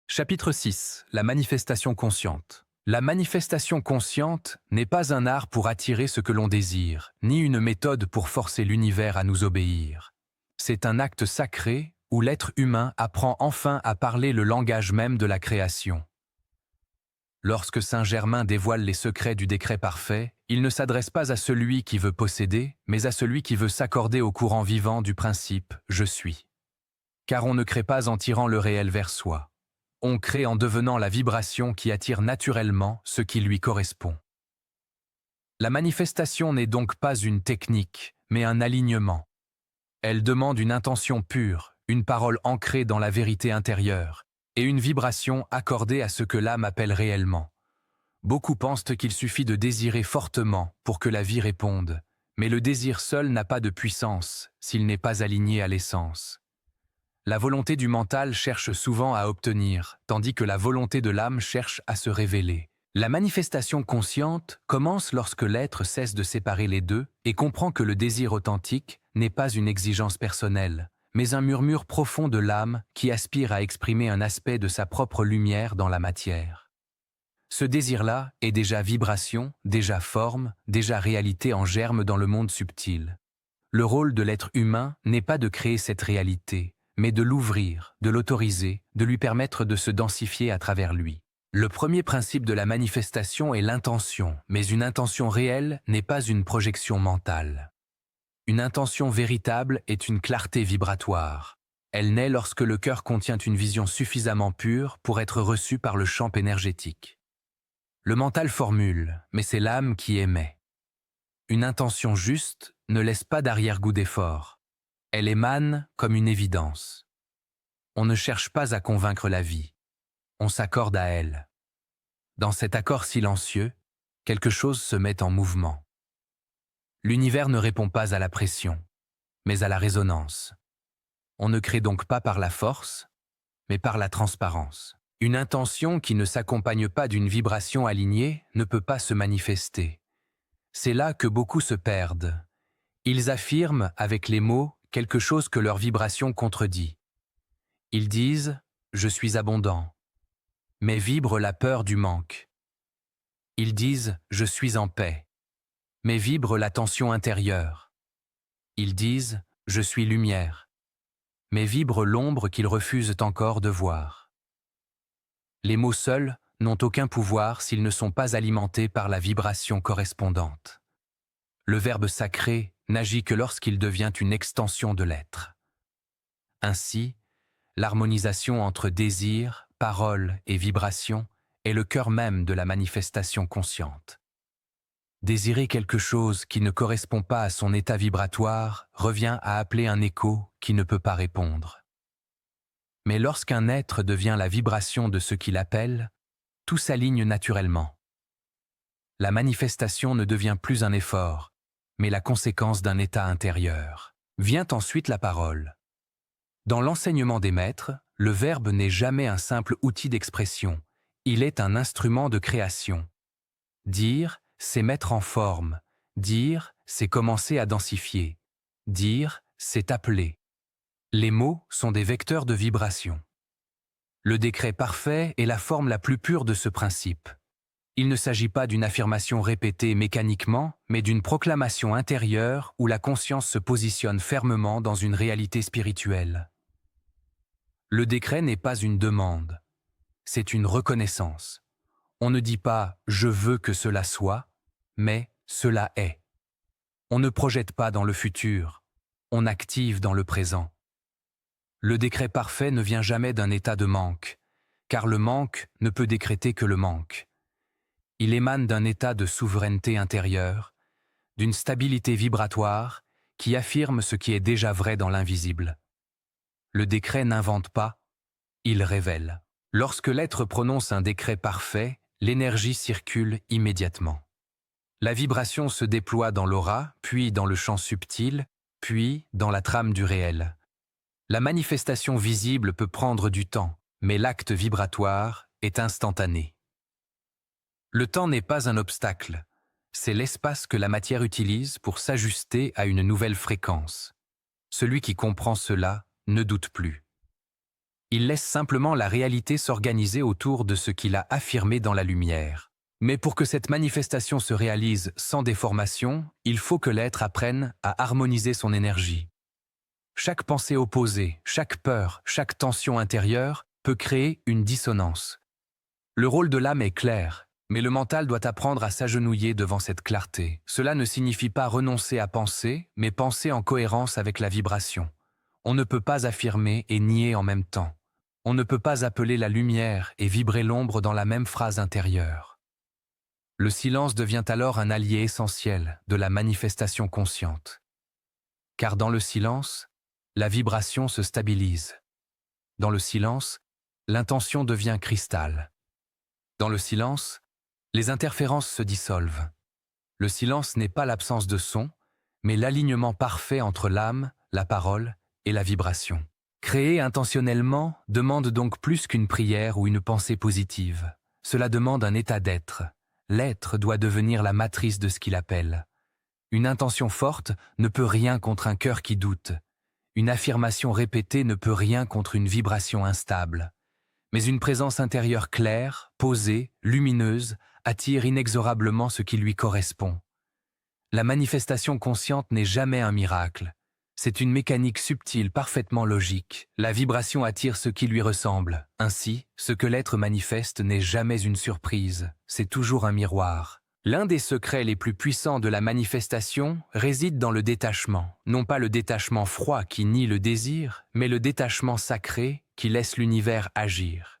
Chapitre 6. La manifestation consciente. La manifestation consciente n'est pas un art pour attirer ce que l'on désire, ni une méthode pour forcer l'univers à nous obéir. C'est un acte sacré où l'être humain apprend enfin à parler le langage même de la création. Lorsque Saint Germain dévoile les secrets du décret parfait, il ne s'adresse pas à celui qui veut posséder, mais à celui qui veut s'accorder au courant vivant du principe « je suis ». Car on ne crée pas en tirant le réel vers soi. On crée en devenant la vibration qui attire naturellement ce qui lui correspond. La manifestation n'est donc pas une technique, mais un alignement. Elle demande une intention pure, une parole ancrée dans la vérité intérieure, et une vibration accordée à ce que l'âme appelle réellement. Beaucoup pensent qu'il suffit de désirer fortement pour que la vie réponde, mais le désir seul n'a pas de puissance s'il n'est pas aligné à l'essence. La volonté du mental cherche souvent à obtenir, tandis que la volonté de l'âme cherche à se révéler. La manifestation consciente commence lorsque l'être cesse de séparer les deux et comprend que le désir authentique n'est pas une exigence personnelle, mais un murmure profond de l'âme qui aspire à exprimer un aspect de sa propre lumière dans la matière. Ce désir-là est déjà vibration, déjà forme, déjà réalité en germe dans le monde subtil. Le rôle de l'être humain n'est pas de créer cette réalité, mais de l'ouvrir, de l'autoriser, de lui permettre de se densifier à travers lui. Le premier principe de la manifestation est l'intention, mais une intention réelle n'est pas une projection mentale. Une intention véritable est une clarté vibratoire. Elle naît lorsque le cœur contient une vision suffisamment pure pour être reçue par le champ énergétique. Le mental formule, mais c'est l'âme qui émet. Une intention juste ne laisse pas d'arrière-goût d'effort. Elle émane comme une évidence. On ne cherche pas à convaincre la vie. On s'accorde à elle. Dans cet accord silencieux, quelque chose se met en mouvement. L'univers ne répond pas à la pression, mais à la résonance. On ne crée donc pas par la force, mais par la transparence. Une intention qui ne s'accompagne pas d'une vibration alignée ne peut pas se manifester. C'est là que beaucoup se perdent. Ils affirment, avec les mots, quelque chose que leur vibration contredit. Ils disent « je suis abondant », mais vibre la peur du manque. Ils disent « je suis en paix », mais vibre la tension intérieure. Ils disent « je suis lumière », mais vibre l'ombre qu'ils refusent encore de voir. Les mots seuls n'ont aucun pouvoir s'ils ne sont pas alimentés par la vibration correspondante. Le verbe sacré n'agit que lorsqu'il devient une extension de l'être. Ainsi, l'harmonisation entre désir, parole et vibration est le cœur même de la manifestation consciente. Désirer quelque chose qui ne correspond pas à son état vibratoire revient à appeler un écho qui ne peut pas répondre. Mais lorsqu'un être devient la vibration de ce qu'il appelle, tout s'aligne naturellement. La manifestation ne devient plus un effort, mais la conséquence d'un état intérieur. Vient ensuite la parole. Dans l'enseignement des maîtres, le verbe n'est jamais un simple outil d'expression, il est un instrument de création. Dire, c'est mettre en forme. Dire, c'est commencer à densifier. Dire, c'est appeler. Les mots sont des vecteurs de vibration. Le décret parfait est la forme la plus pure de ce principe. Il ne s'agit pas d'une affirmation répétée mécaniquement, mais d'une proclamation intérieure où la conscience se positionne fermement dans une réalité spirituelle. Le décret n'est pas une demande, c'est une reconnaissance. On ne dit pas « je veux que cela soit », mais « cela est ». On ne projette pas dans le futur, on active dans le présent. Le décret parfait ne vient jamais d'un état de manque, car le manque ne peut décréter que le manque. Il émane d'un état de souveraineté intérieure, d'une stabilité vibratoire qui affirme ce qui est déjà vrai dans l'invisible. Le décret n'invente pas, il révèle. Lorsque l'être prononce un décret parfait, l'énergie circule immédiatement. La vibration se déploie dans l'aura, puis dans le champ subtil, puis dans la trame du réel. La manifestation visible peut prendre du temps, mais l'acte vibratoire est instantané. Le temps n'est pas un obstacle, c'est l'espace que la matière utilise pour s'ajuster à une nouvelle fréquence. Celui qui comprend cela ne doute plus. Il laisse simplement la réalité s'organiser autour de ce qu'il a affirmé dans la lumière. Mais pour que cette manifestation se réalise sans déformation, il faut que l'être apprenne à harmoniser son énergie. Chaque pensée opposée, chaque peur, chaque tension intérieure peut créer une dissonance. Le rôle de l'âme est clair, mais le mental doit apprendre à s'agenouiller devant cette clarté. Cela ne signifie pas renoncer à penser, mais penser en cohérence avec la vibration. On ne peut pas affirmer et nier en même temps. On ne peut pas appeler la lumière et vibrer l'ombre dans la même phrase intérieure. Le silence devient alors un allié essentiel de la manifestation consciente. Car dans le silence, la vibration se stabilise. Dans le silence, l'intention devient cristal. Dans le silence, les interférences se dissolvent. Le silence n'est pas l'absence de son, mais l'alignement parfait entre l'âme, la parole et la vibration. Créer intentionnellement demande donc plus qu'une prière ou une pensée positive. Cela demande un état d'être. L'être doit devenir la matrice de ce qu'il appelle. Une intention forte ne peut rien contre un cœur qui doute. Une affirmation répétée ne peut rien contre une vibration instable. Mais une présence intérieure claire, posée, lumineuse, attire inexorablement ce qui lui correspond. La manifestation consciente n'est jamais un miracle. C'est une mécanique subtile, parfaitement logique. La vibration attire ce qui lui ressemble. Ainsi, ce que l'être manifeste n'est jamais une surprise, c'est toujours un miroir. L'un des secrets les plus puissants de la manifestation réside dans le détachement. Non pas le détachement froid qui nie le désir, mais le détachement sacré qui laisse l'univers agir.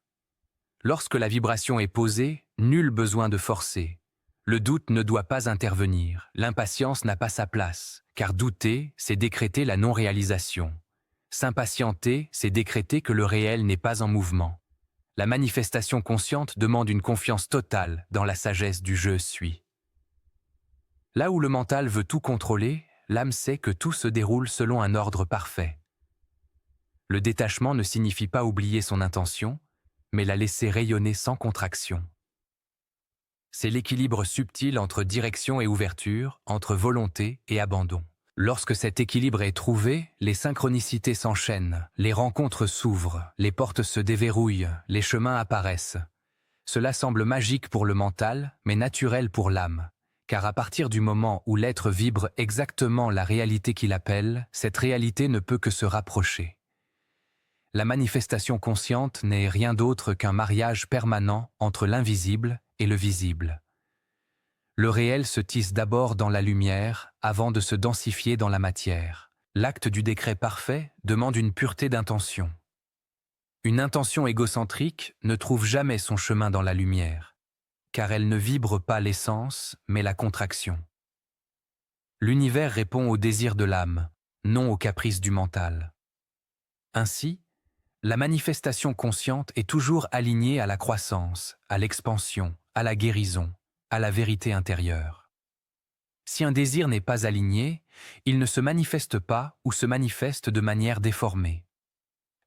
Lorsque la vibration est posée, nul besoin de forcer. Le doute ne doit pas intervenir, l'impatience n'a pas sa place, car douter, c'est décréter la non-réalisation. S'impatienter, c'est décréter que le réel n'est pas en mouvement. La manifestation consciente demande une confiance totale dans la sagesse du « je suis ». Là où le mental veut tout contrôler, l'âme sait que tout se déroule selon un ordre parfait. Le détachement ne signifie pas oublier son intention, mais la laisser rayonner sans contraction. C'est l'équilibre subtil entre direction et ouverture, entre volonté et abandon. Lorsque cet équilibre est trouvé, les synchronicités s'enchaînent, les rencontres s'ouvrent, les portes se déverrouillent, les chemins apparaissent. Cela semble magique pour le mental, mais naturel pour l'âme, car à partir du moment où l'être vibre exactement la réalité qu'il appelle, cette réalité ne peut que se rapprocher. La manifestation consciente n'est rien d'autre qu'un mariage permanent entre l'invisible et le visible. Le réel se tisse d'abord dans la lumière avant de se densifier dans la matière. L'acte du décret parfait demande une pureté d'intention. Une intention égocentrique ne trouve jamais son chemin dans la lumière, car elle ne vibre pas l'essence, mais la contraction. L'univers répond au désir de l'âme, non aux caprices du mental. Ainsi, la manifestation consciente est toujours alignée à la croissance, à l'expansion, à la guérison, à la vérité intérieure. Si un désir n'est pas aligné, il ne se manifeste pas ou se manifeste de manière déformée.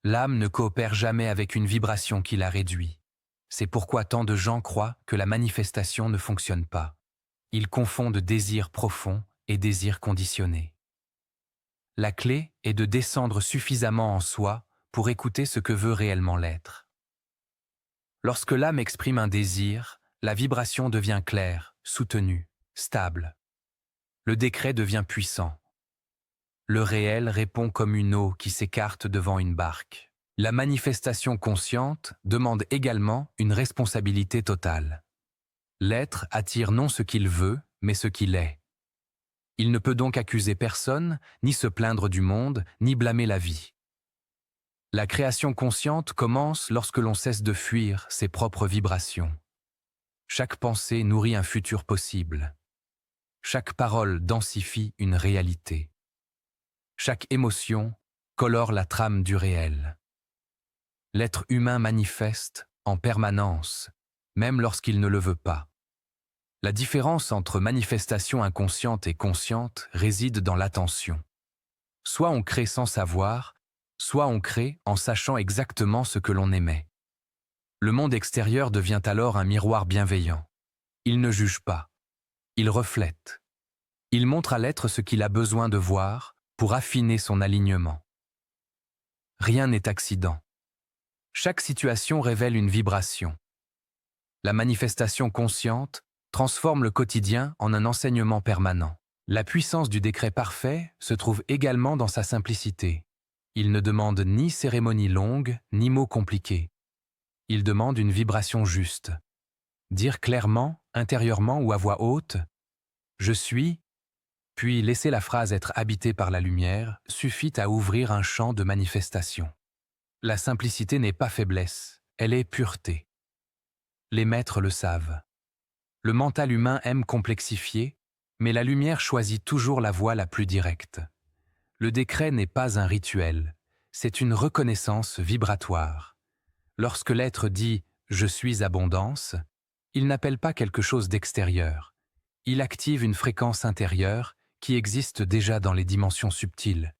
L'âme ne coopère jamais avec une vibration qui la réduit. C'est pourquoi tant de gens croient que la manifestation ne fonctionne pas. Ils confondent désir profond et désir conditionné. La clé est de descendre suffisamment en soi pour écouter ce que veut réellement l'être. Lorsque l'âme exprime un désir, la vibration devient claire, soutenue, stable. Le décret devient puissant. Le réel répond comme une eau qui s'écarte devant une barque. La manifestation consciente demande également une responsabilité totale. L'être attire non ce qu'il veut, mais ce qu'il est. Il ne peut donc accuser personne, ni se plaindre du monde, ni blâmer la vie. La création consciente commence lorsque l'on cesse de fuir ses propres vibrations. Chaque pensée nourrit un futur possible. Chaque parole densifie une réalité. Chaque émotion colore la trame du réel. L'être humain manifeste en permanence, même lorsqu'il ne le veut pas. La différence entre manifestation inconsciente et consciente réside dans l'attention. Soit on crée sans savoir, soit on crée en sachant exactement ce que l'on émet. Le monde extérieur devient alors un miroir bienveillant. Il ne juge pas. Il reflète. Il montre à l'être ce qu'il a besoin de voir pour affiner son alignement. Rien n'est accident. Chaque situation révèle une vibration. La manifestation consciente transforme le quotidien en un enseignement permanent. La puissance du décret parfait se trouve également dans sa simplicité. Il ne demande ni cérémonie longue, ni mots compliqués. Il demande une vibration juste. Dire clairement, intérieurement ou à voix haute « Je suis », puis laisser la phrase être habitée par la lumière, suffit à ouvrir un champ de manifestation. La simplicité n'est pas faiblesse, elle est pureté. Les maîtres le savent. Le mental humain aime complexifier, mais la lumière choisit toujours la voie la plus directe. Le décret n'est pas un rituel, c'est une reconnaissance vibratoire. Lorsque l'être dit « je suis abondance », il n'appelle pas quelque chose d'extérieur. Il active une fréquence intérieure qui existe déjà dans les dimensions subtiles.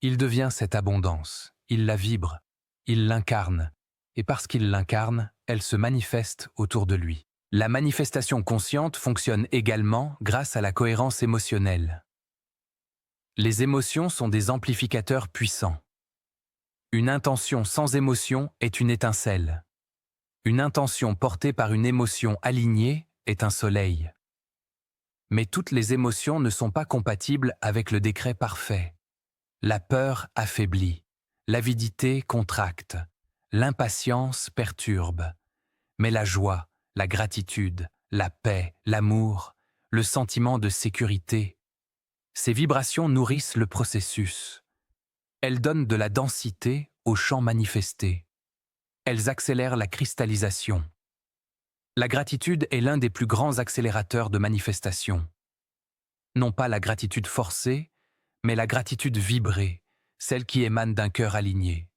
Il devient cette abondance, il la vibre, il l'incarne, et parce qu'il l'incarne, elle se manifeste autour de lui. La manifestation consciente fonctionne également grâce à la cohérence émotionnelle. Les émotions sont des amplificateurs puissants. Une intention sans émotion est une étincelle. Une intention portée par une émotion alignée est un soleil. Mais toutes les émotions ne sont pas compatibles avec le décret parfait. La peur affaiblit, l'avidité contracte, l'impatience perturbe. Mais la joie, la gratitude, la paix, l'amour, le sentiment de sécurité, ces vibrations nourrissent le processus. Elles donnent de la densité au champ manifesté. Elles accélèrent la cristallisation. La gratitude est l'un des plus grands accélérateurs de manifestation. Non pas la gratitude forcée, mais la gratitude vibrée, celle qui émane d'un cœur aligné.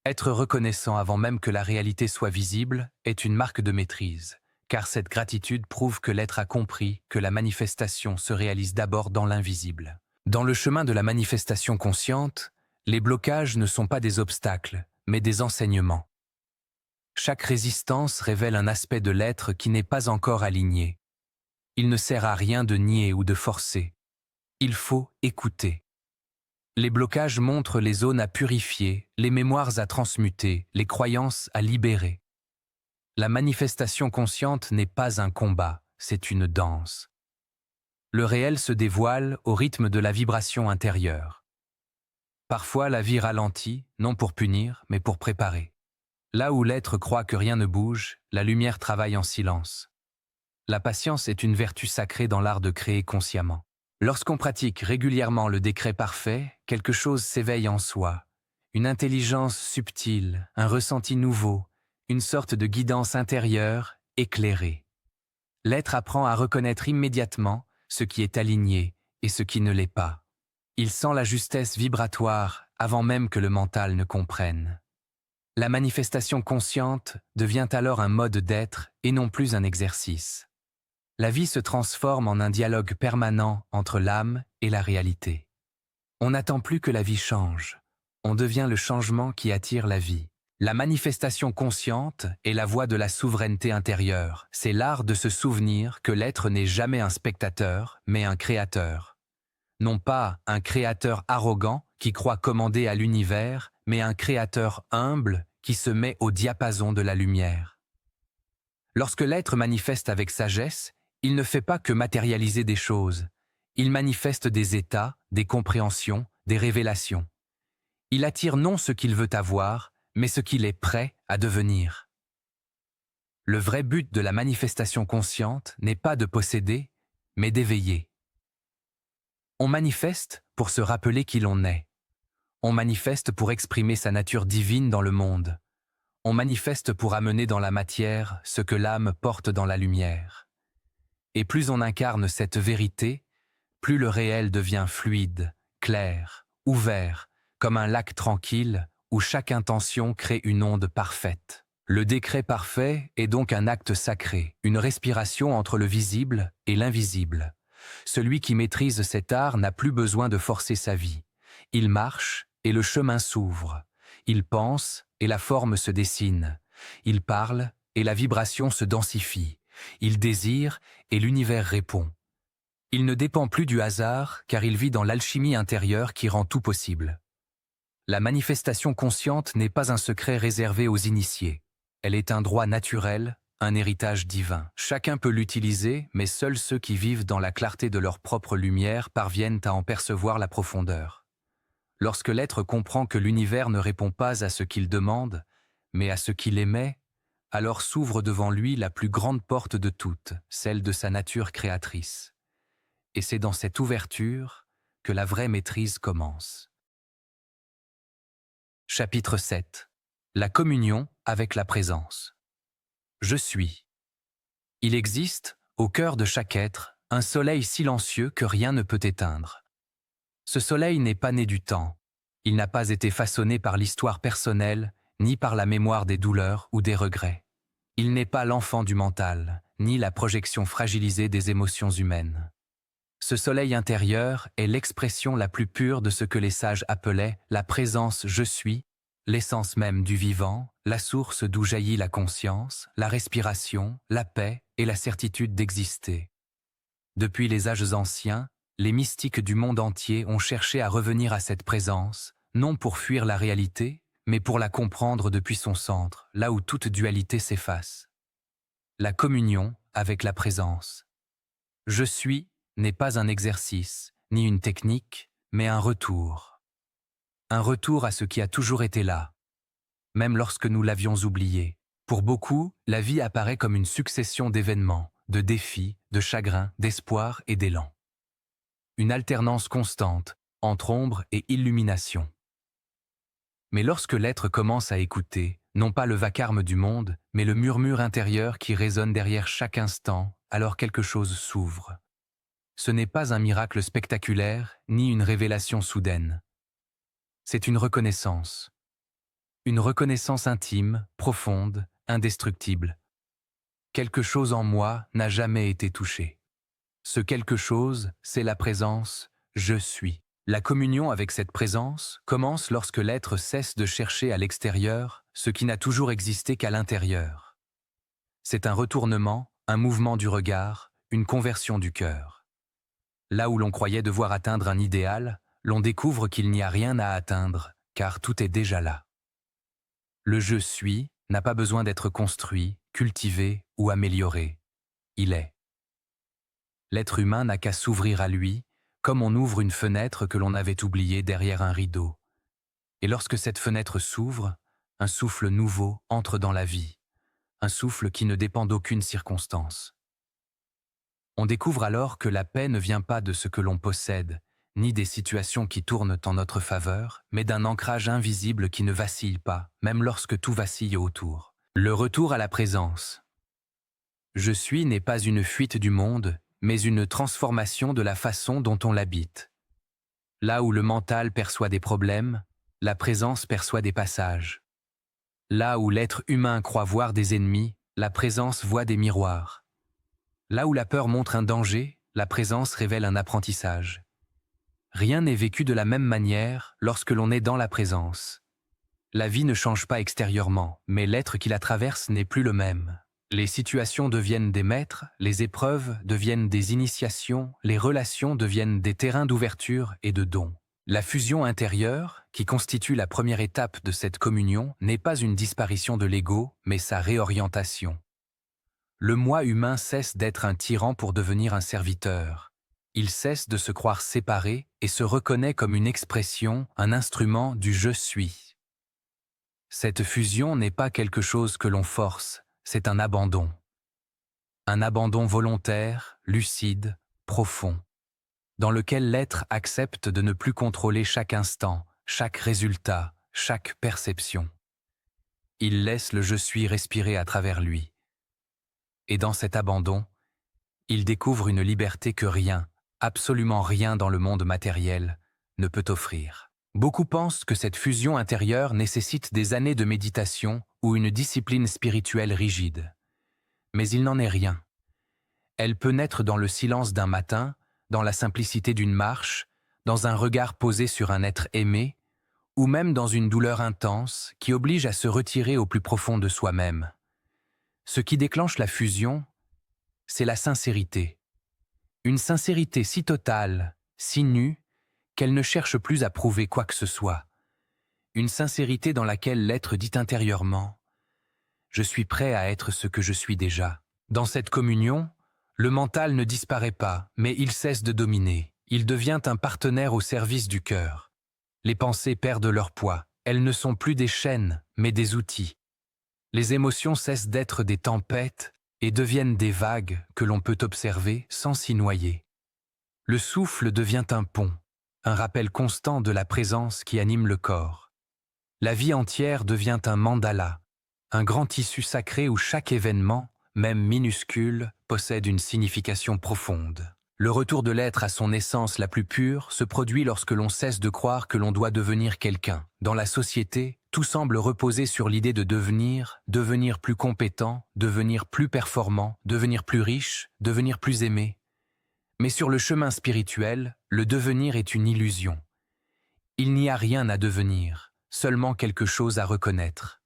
Être reconnaissant avant même que la réalité soit visible est une marque de maîtrise, car cette gratitude prouve que l'être a compris que la manifestation se réalise d'abord dans l'invisible. Dans le chemin de la manifestation consciente, les blocages ne sont pas des obstacles, mais des enseignements. Chaque résistance révèle un aspect de l'être qui n'est pas encore aligné. Il ne sert à rien de nier ou de forcer. Il faut écouter. Les blocages montrent les zones à purifier, les mémoires à transmuter, les croyances à libérer. La manifestation consciente n'est pas un combat, c'est une danse. Le réel se dévoile au rythme de la vibration intérieure. Parfois, la vie ralentit, non pour punir, mais pour préparer. Là où l'être croit que rien ne bouge, la lumière travaille en silence. La patience est une vertu sacrée dans l'art de créer consciemment. Lorsqu'on pratique régulièrement le décret parfait, quelque chose s'éveille en soi. Une intelligence subtile, un ressenti nouveau, une sorte de guidance intérieure, éclairée. L'être apprend à reconnaître immédiatement ce qui est aligné et ce qui ne l'est pas. Il sent la justesse vibratoire avant même que le mental ne comprenne. La manifestation consciente devient alors un mode d'être et non plus un exercice. La vie se transforme en un dialogue permanent entre l'âme et la réalité. On n'attend plus que la vie change. On devient le changement qui attire la vie. La manifestation consciente est la voie de la souveraineté intérieure. C'est l'art de se souvenir que l'être n'est jamais un spectateur, mais un créateur. Non pas un créateur arrogant qui croit commander à l'univers, mais un créateur humble qui se met au diapason de la lumière. Lorsque l'être manifeste avec sagesse, il ne fait pas que matérialiser des choses. Il manifeste des états, des compréhensions, des révélations. Il attire non ce qu'il veut avoir, mais ce qu'il est prêt à devenir. Le vrai but de la manifestation consciente n'est pas de posséder, mais d'éveiller. On manifeste pour se rappeler qui l'on est. On manifeste pour exprimer sa nature divine dans le monde. On manifeste pour amener dans la matière ce que l'âme porte dans la lumière. Et plus on incarne cette vérité, plus le réel devient fluide, clair, ouvert, comme un lac tranquille où chaque intention crée une onde parfaite. Le décret parfait est donc un acte sacré, une respiration entre le visible et l'invisible. Celui qui maîtrise cet art n'a plus besoin de forcer sa vie. Il marche et le chemin s'ouvre. Il pense et la forme se dessine. Il parle et la vibration se densifie. Il désire et l'univers répond. Il ne dépend plus du hasard car il vit dans l'alchimie intérieure qui rend tout possible. La manifestation consciente n'est pas un secret réservé aux initiés. Elle est un droit naturel, un héritage divin. Chacun peut l'utiliser, mais seuls ceux qui vivent dans la clarté de leur propre lumière parviennent à en percevoir la profondeur. Lorsque l'être comprend que l'univers ne répond pas à ce qu'il demande, mais à ce qu'il émet, alors s'ouvre devant lui la plus grande porte de toutes, celle de sa nature créatrice. Et c'est dans cette ouverture que la vraie maîtrise commence. Chapitre 7. La communion avec la présence. Je suis. Il existe, au cœur de chaque être, un soleil silencieux que rien ne peut éteindre. Ce soleil n'est pas né du temps. Il n'a pas été façonné par l'histoire personnelle, ni par la mémoire des douleurs ou des regrets. Il n'est pas l'enfant du mental, ni la projection fragilisée des émotions humaines. Ce soleil intérieur est l'expression la plus pure de ce que les sages appelaient la présence je suis, l'essence même du vivant, la source d'où jaillit la conscience, la respiration, la paix et la certitude d'exister. Depuis les âges anciens, les mystiques du monde entier ont cherché à revenir à cette présence, non pour fuir la réalité, mais pour la comprendre depuis son centre, là où toute dualité s'efface. La communion avec la présence. Je suis n'est pas un exercice, ni une technique, mais un retour. Un retour à ce qui a toujours été là, même lorsque nous l'avions oublié. Pour beaucoup, la vie apparaît comme une succession d'événements, de défis, de chagrins, d'espoir et d'élan. Une alternance constante entre ombre et illumination. Mais lorsque l'être commence à écouter, non pas le vacarme du monde, mais le murmure intérieur qui résonne derrière chaque instant, alors quelque chose s'ouvre. Ce n'est pas un miracle spectaculaire, ni une révélation soudaine. C'est une reconnaissance. Une reconnaissance intime, profonde, indestructible. Quelque chose en moi n'a jamais été touché. Ce quelque chose, c'est la présence « je suis ». La communion avec cette présence commence lorsque l'être cesse de chercher à l'extérieur ce qui n'a toujours existé qu'à l'intérieur. C'est un retournement, un mouvement du regard, une conversion du cœur. Là où l'on croyait devoir atteindre un idéal, l'on découvre qu'il n'y a rien à atteindre, car tout est déjà là. Le « je suis » n'a pas besoin d'être construit, cultivé ou amélioré. Il est. L'être humain n'a qu'à s'ouvrir à lui, comme on ouvre une fenêtre que l'on avait oubliée derrière un rideau. Et lorsque cette fenêtre s'ouvre, un souffle nouveau entre dans la vie, un souffle qui ne dépend d'aucune circonstance. On découvre alors que la paix ne vient pas de ce que l'on possède, ni des situations qui tournent en notre faveur, mais d'un ancrage invisible qui ne vacille pas, même lorsque tout vacille autour. Le retour à la présence. Je suis n'est pas une fuite du monde, mais une transformation de la façon dont on l'habite. Là où le mental perçoit des problèmes, la présence perçoit des passages. Là où l'être humain croit voir des ennemis, la présence voit des miroirs. Là où la peur montre un danger, la présence révèle un apprentissage. Rien n'est vécu de la même manière lorsque l'on est dans la présence. La vie ne change pas extérieurement, mais l'être qui la traverse n'est plus le même. Les situations deviennent des maîtres, les épreuves deviennent des initiations, les relations deviennent des terrains d'ouverture et de dons. La fusion intérieure, qui constitue la première étape de cette communion, n'est pas une disparition de l'ego, mais sa réorientation. Le moi humain cesse d'être un tyran pour devenir un serviteur. Il cesse de se croire séparé et se reconnaît comme une expression, un instrument du « je suis ». Cette fusion n'est pas quelque chose que l'on force, c'est un abandon. Un abandon volontaire, lucide, profond, dans lequel l'être accepte de ne plus contrôler chaque instant, chaque résultat, chaque perception. Il laisse le « je suis » respirer à travers lui. Et dans cet abandon, il découvre une liberté que rien, absolument rien dans le monde matériel, ne peut offrir. Beaucoup pensent que cette fusion intérieure nécessite des années de méditation ou une discipline spirituelle rigide. Mais il n'en est rien. Elle peut naître dans le silence d'un matin, dans la simplicité d'une marche, dans un regard posé sur un être aimé, ou même dans une douleur intense qui oblige à se retirer au plus profond de soi-même. Ce qui déclenche la fusion, c'est la sincérité. Une sincérité si totale, si nue, qu'elle ne cherche plus à prouver quoi que ce soit. Une sincérité dans laquelle l'être dit intérieurement « Je suis prêt à être ce que je suis déjà ». Dans cette communion, le mental ne disparaît pas, mais il cesse de dominer. Il devient un partenaire au service du cœur. Les pensées perdent leur poids. Elles ne sont plus des chaînes, mais des outils. Les émotions cessent d'être des tempêtes et deviennent des vagues que l'on peut observer sans s'y noyer. Le souffle devient un pont, un rappel constant de la présence qui anime le corps. La vie entière devient un mandala, un grand tissu sacré où chaque événement, même minuscule, possède une signification profonde. Le retour de l'être à son essence la plus pure se produit lorsque l'on cesse de croire que l'on doit devenir quelqu'un. Dans la société, tout semble reposer sur l'idée de devenir plus compétent, devenir plus performant, devenir plus riche, devenir plus aimé. Mais sur le chemin spirituel, le devenir est une illusion. Il n'y a rien à devenir, seulement quelque chose à reconnaître.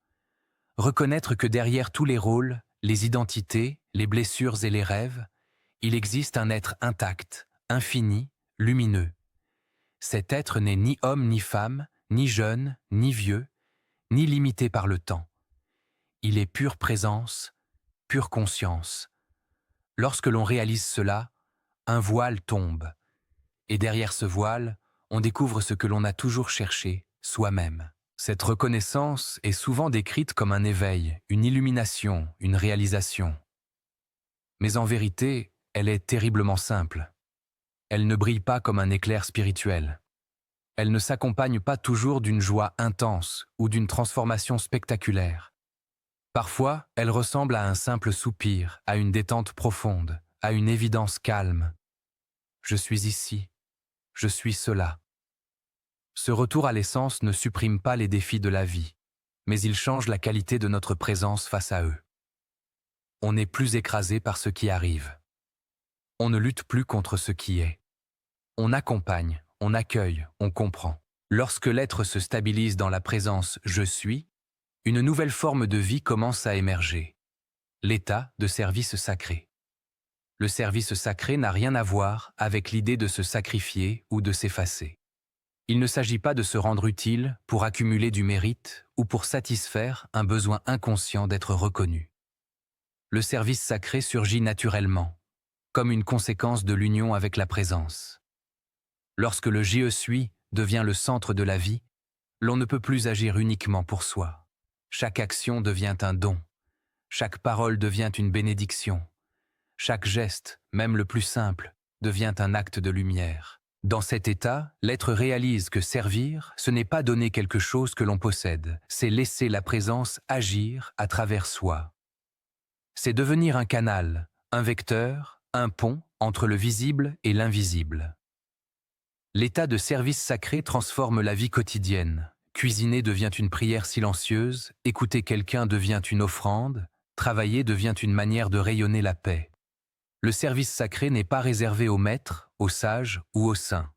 Reconnaître que derrière tous les rôles, les identités, les blessures et les rêves, il existe un être intact, infini, lumineux. Cet être n'est ni homme ni femme, ni jeune, ni vieux, ni limité par le temps. Il est pure présence, pure conscience. Lorsque l'on réalise cela, un voile tombe. Et derrière ce voile, on découvre ce que l'on a toujours cherché, soi-même. Cette reconnaissance est souvent décrite comme un éveil, une illumination, une réalisation. Mais en vérité, elle est terriblement simple. Elle ne brille pas comme un éclair spirituel. Elle ne s'accompagne pas toujours d'une joie intense ou d'une transformation spectaculaire. Parfois, elle ressemble à un simple soupir, à une détente profonde, à une évidence calme. Je suis ici, je suis cela. Ce retour à l'essence ne supprime pas les défis de la vie, mais il change la qualité de notre présence face à eux. On n'est plus écrasé par ce qui arrive. On ne lutte plus contre ce qui est. On accompagne, on accueille, on comprend. Lorsque l'être se stabilise dans la présence « je suis », une nouvelle forme de vie commence à émerger. L'état de service sacré. Le service sacré n'a rien à voir avec l'idée de se sacrifier ou de s'effacer. Il ne s'agit pas de se rendre utile pour accumuler du mérite ou pour satisfaire un besoin inconscient d'être reconnu. Le service sacré surgit naturellement, comme une conséquence de l'union avec la présence. Lorsque le je suis devient le centre de la vie, l'on ne peut plus agir uniquement pour soi. Chaque action devient un don. Chaque parole devient une bénédiction. Chaque geste, même le plus simple, devient un acte de lumière. Dans cet état, l'être réalise que servir, ce n'est pas donner quelque chose que l'on possède, c'est laisser la présence agir à travers soi. C'est devenir un canal, un vecteur, un pont entre le visible et l'invisible. L'état de service sacré transforme la vie quotidienne. Cuisiner devient une prière silencieuse, écouter quelqu'un devient une offrande, travailler devient une manière de rayonner la paix. Le service sacré n'est pas réservé aux maîtres, aux sages ou aux saints.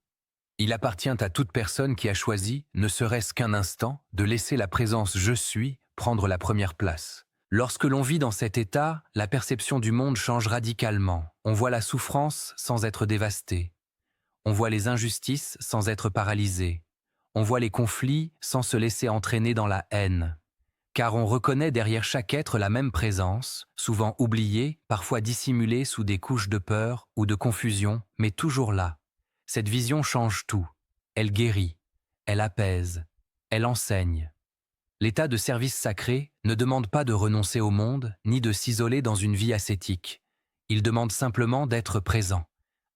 Il appartient à toute personne qui a choisi, ne serait-ce qu'un instant, de laisser la présence « je suis » prendre la première place. Lorsque l'on vit dans cet état, la perception du monde change radicalement. On voit la souffrance sans être dévasté. On voit les injustices sans être paralysé. On voit les conflits sans se laisser entraîner dans la haine. Car on reconnaît derrière chaque être la même présence, souvent oubliée, parfois dissimulée sous des couches de peur ou de confusion, mais toujours là. Cette vision change tout. Elle guérit, elle apaise, elle enseigne. L'état de service sacré ne demande pas de renoncer au monde, ni de s'isoler dans une vie ascétique. Il demande simplement d'être présent,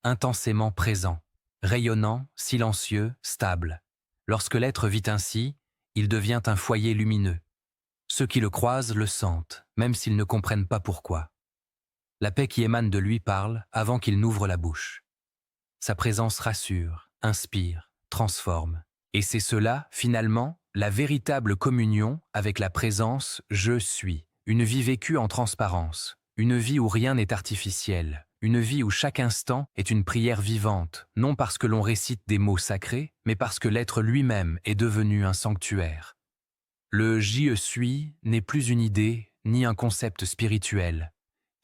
intensément présent, rayonnant, silencieux, stable. Lorsque l'être vit ainsi, il devient un foyer lumineux. Ceux qui le croisent le sentent, même s'ils ne comprennent pas pourquoi. La paix qui émane de lui parle avant qu'il n'ouvre la bouche. Sa présence rassure, inspire, transforme. Et c'est cela, finalement, la véritable communion avec la présence « je suis », une vie vécue en transparence, une vie où rien n'est artificiel, une vie où chaque instant est une prière vivante, non parce que l'on récite des mots sacrés, mais parce que l'être lui-même est devenu un sanctuaire. Le « je suis » n'est plus une idée, ni un concept spirituel.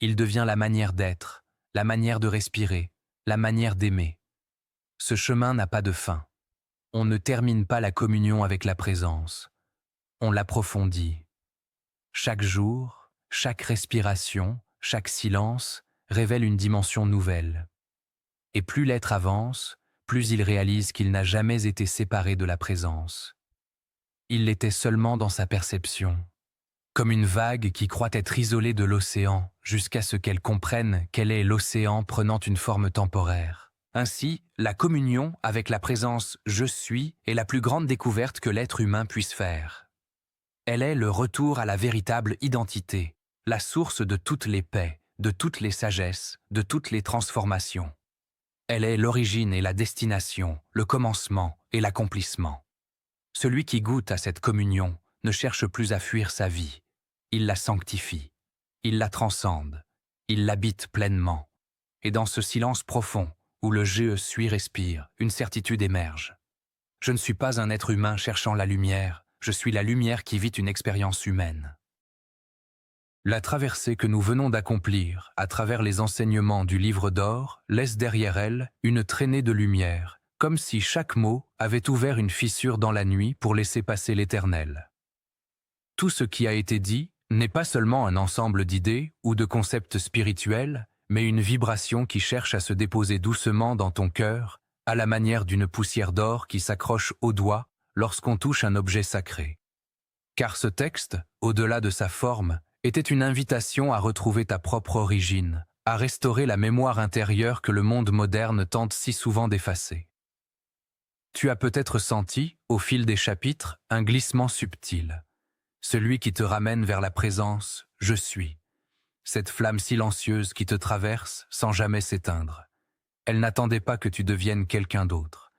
Il devient la manière d'être, la manière de respirer, la manière d'aimer. Ce chemin n'a pas de fin. On ne termine pas la communion avec la présence. On l'approfondit. Chaque jour, chaque respiration, chaque silence révèle une dimension nouvelle. Et plus l'être avance, plus il réalise qu'il n'a jamais été séparé de la présence. Il l'était seulement dans sa perception, comme une vague qui croit être isolée de l'océan jusqu'à ce qu'elle comprenne qu'elle est l'océan prenant une forme temporaire. Ainsi, la communion avec la présence « je suis » est la plus grande découverte que l'être humain puisse faire. Elle est le retour à la véritable identité, la source de toutes les paix, de toutes les sagesses, de toutes les transformations. Elle est l'origine et la destination, le commencement et l'accomplissement. Celui qui goûte à cette communion ne cherche plus à fuir sa vie. Il la sanctifie, il la transcende, il l'habite pleinement. Et dans ce silence profond, où le « je suis » respire, une certitude émerge. Je ne suis pas un être humain cherchant la lumière, je suis la lumière qui vit une expérience humaine. La traversée que nous venons d'accomplir, à travers les enseignements du livre d'or, laisse derrière elle une traînée de lumière, comme si chaque mot avait ouvert une fissure dans la nuit pour laisser passer l'éternel. Tout ce qui a été dit n'est pas seulement un ensemble d'idées ou de concepts spirituels, mais une vibration qui cherche à se déposer doucement dans ton cœur, à la manière d'une poussière d'or qui s'accroche au doigt lorsqu'on touche un objet sacré. Car ce texte, au-delà de sa forme, était une invitation à retrouver ta propre origine, à restaurer la mémoire intérieure que le monde moderne tente si souvent d'effacer. Tu as peut-être senti, au fil des chapitres, un glissement subtil, celui qui te ramène vers la présence « Je suis », cette flamme silencieuse qui te traverse sans jamais s'éteindre. Elle n'attendait pas que tu deviennes quelqu'un d'autre.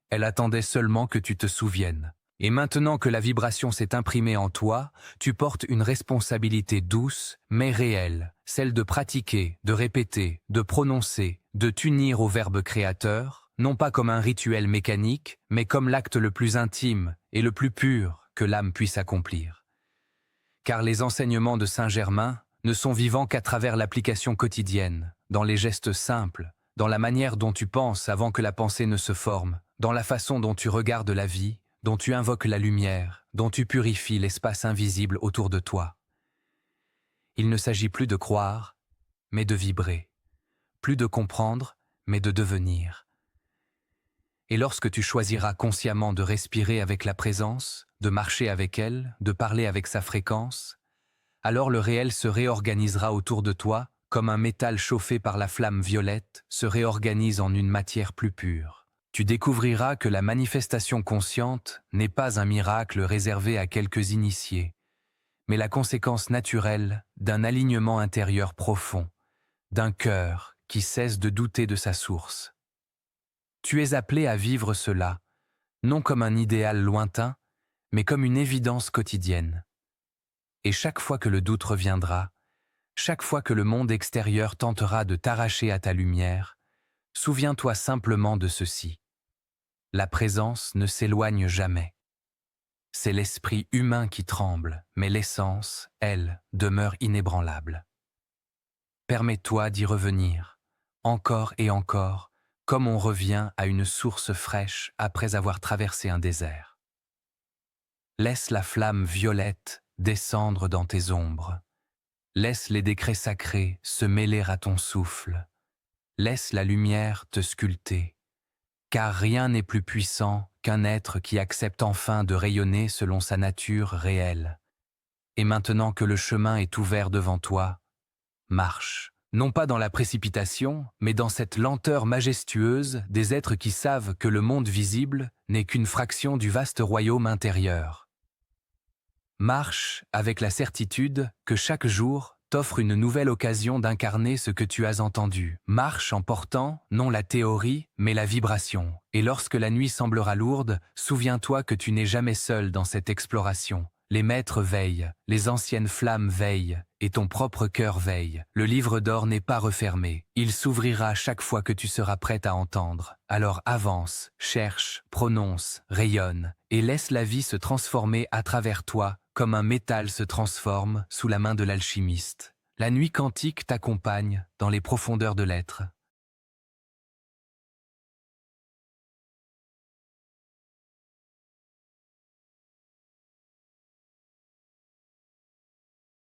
Elle attendait seulement que tu te souviennes. Et maintenant que la vibration s'est imprimée en toi, tu portes une responsabilité douce, mais réelle, celle de pratiquer, de répéter, de prononcer, de t'unir au Verbe créateur, non pas comme un rituel mécanique, mais comme l'acte le plus intime et le plus pur que l'âme puisse accomplir. Car les enseignements de Saint-Germain ne sont vivants qu'à travers l'application quotidienne, dans les gestes simples, dans la manière dont tu penses avant que la pensée ne se forme, dans la façon dont tu regardes la vie, dont tu invoques la lumière, dont tu purifies l'espace invisible autour de toi. Il ne s'agit plus de croire, mais de vibrer, plus de comprendre, mais de devenir. Et lorsque tu choisiras consciemment de respirer avec la présence, de marcher avec elle, de parler avec sa fréquence, alors le réel se réorganisera autour de toi comme un métal chauffé par la flamme violette se réorganise en une matière plus pure. Tu découvriras que la manifestation consciente n'est pas un miracle réservé à quelques initiés, mais la conséquence naturelle d'un alignement intérieur profond, d'un cœur qui cesse de douter de sa source. Tu es appelé à vivre cela, non comme un idéal lointain, mais comme une évidence quotidienne. Et chaque fois que le doute reviendra, chaque fois que le monde extérieur tentera de t'arracher à ta lumière, souviens-toi simplement de ceci. La présence ne s'éloigne jamais. C'est l'esprit humain qui tremble, mais l'essence, elle, demeure inébranlable. Permets-toi d'y revenir, encore et encore, comme on revient à une source fraîche après avoir traversé un désert. Laisse la flamme violette descendre dans tes ombres. Laisse les décrets sacrés se mêler à ton souffle. Laisse la lumière te sculpter. Car rien n'est plus puissant qu'un être qui accepte enfin de rayonner selon sa nature réelle. Et maintenant que le chemin est ouvert devant toi, marche, non pas dans la précipitation, mais dans cette lenteur majestueuse des êtres qui savent que le monde visible n'est qu'une fraction du vaste royaume intérieur. Marche avec la certitude que chaque jour t'offre une nouvelle occasion d'incarner ce que tu as entendu. Marche en portant, non la théorie, mais la vibration. Et lorsque la nuit semblera lourde, souviens-toi que tu n'es jamais seul dans cette exploration. Les maîtres veillent, les anciennes flammes veillent, et ton propre cœur veille. Le livre d'or n'est pas refermé. Il s'ouvrira chaque fois que tu seras prête à entendre. Alors avance, cherche, prononce, rayonne, et laisse la vie se transformer à travers toi, comme un métal se transforme sous la main de l'alchimiste. La nuit quantique t'accompagne dans les profondeurs de l'être.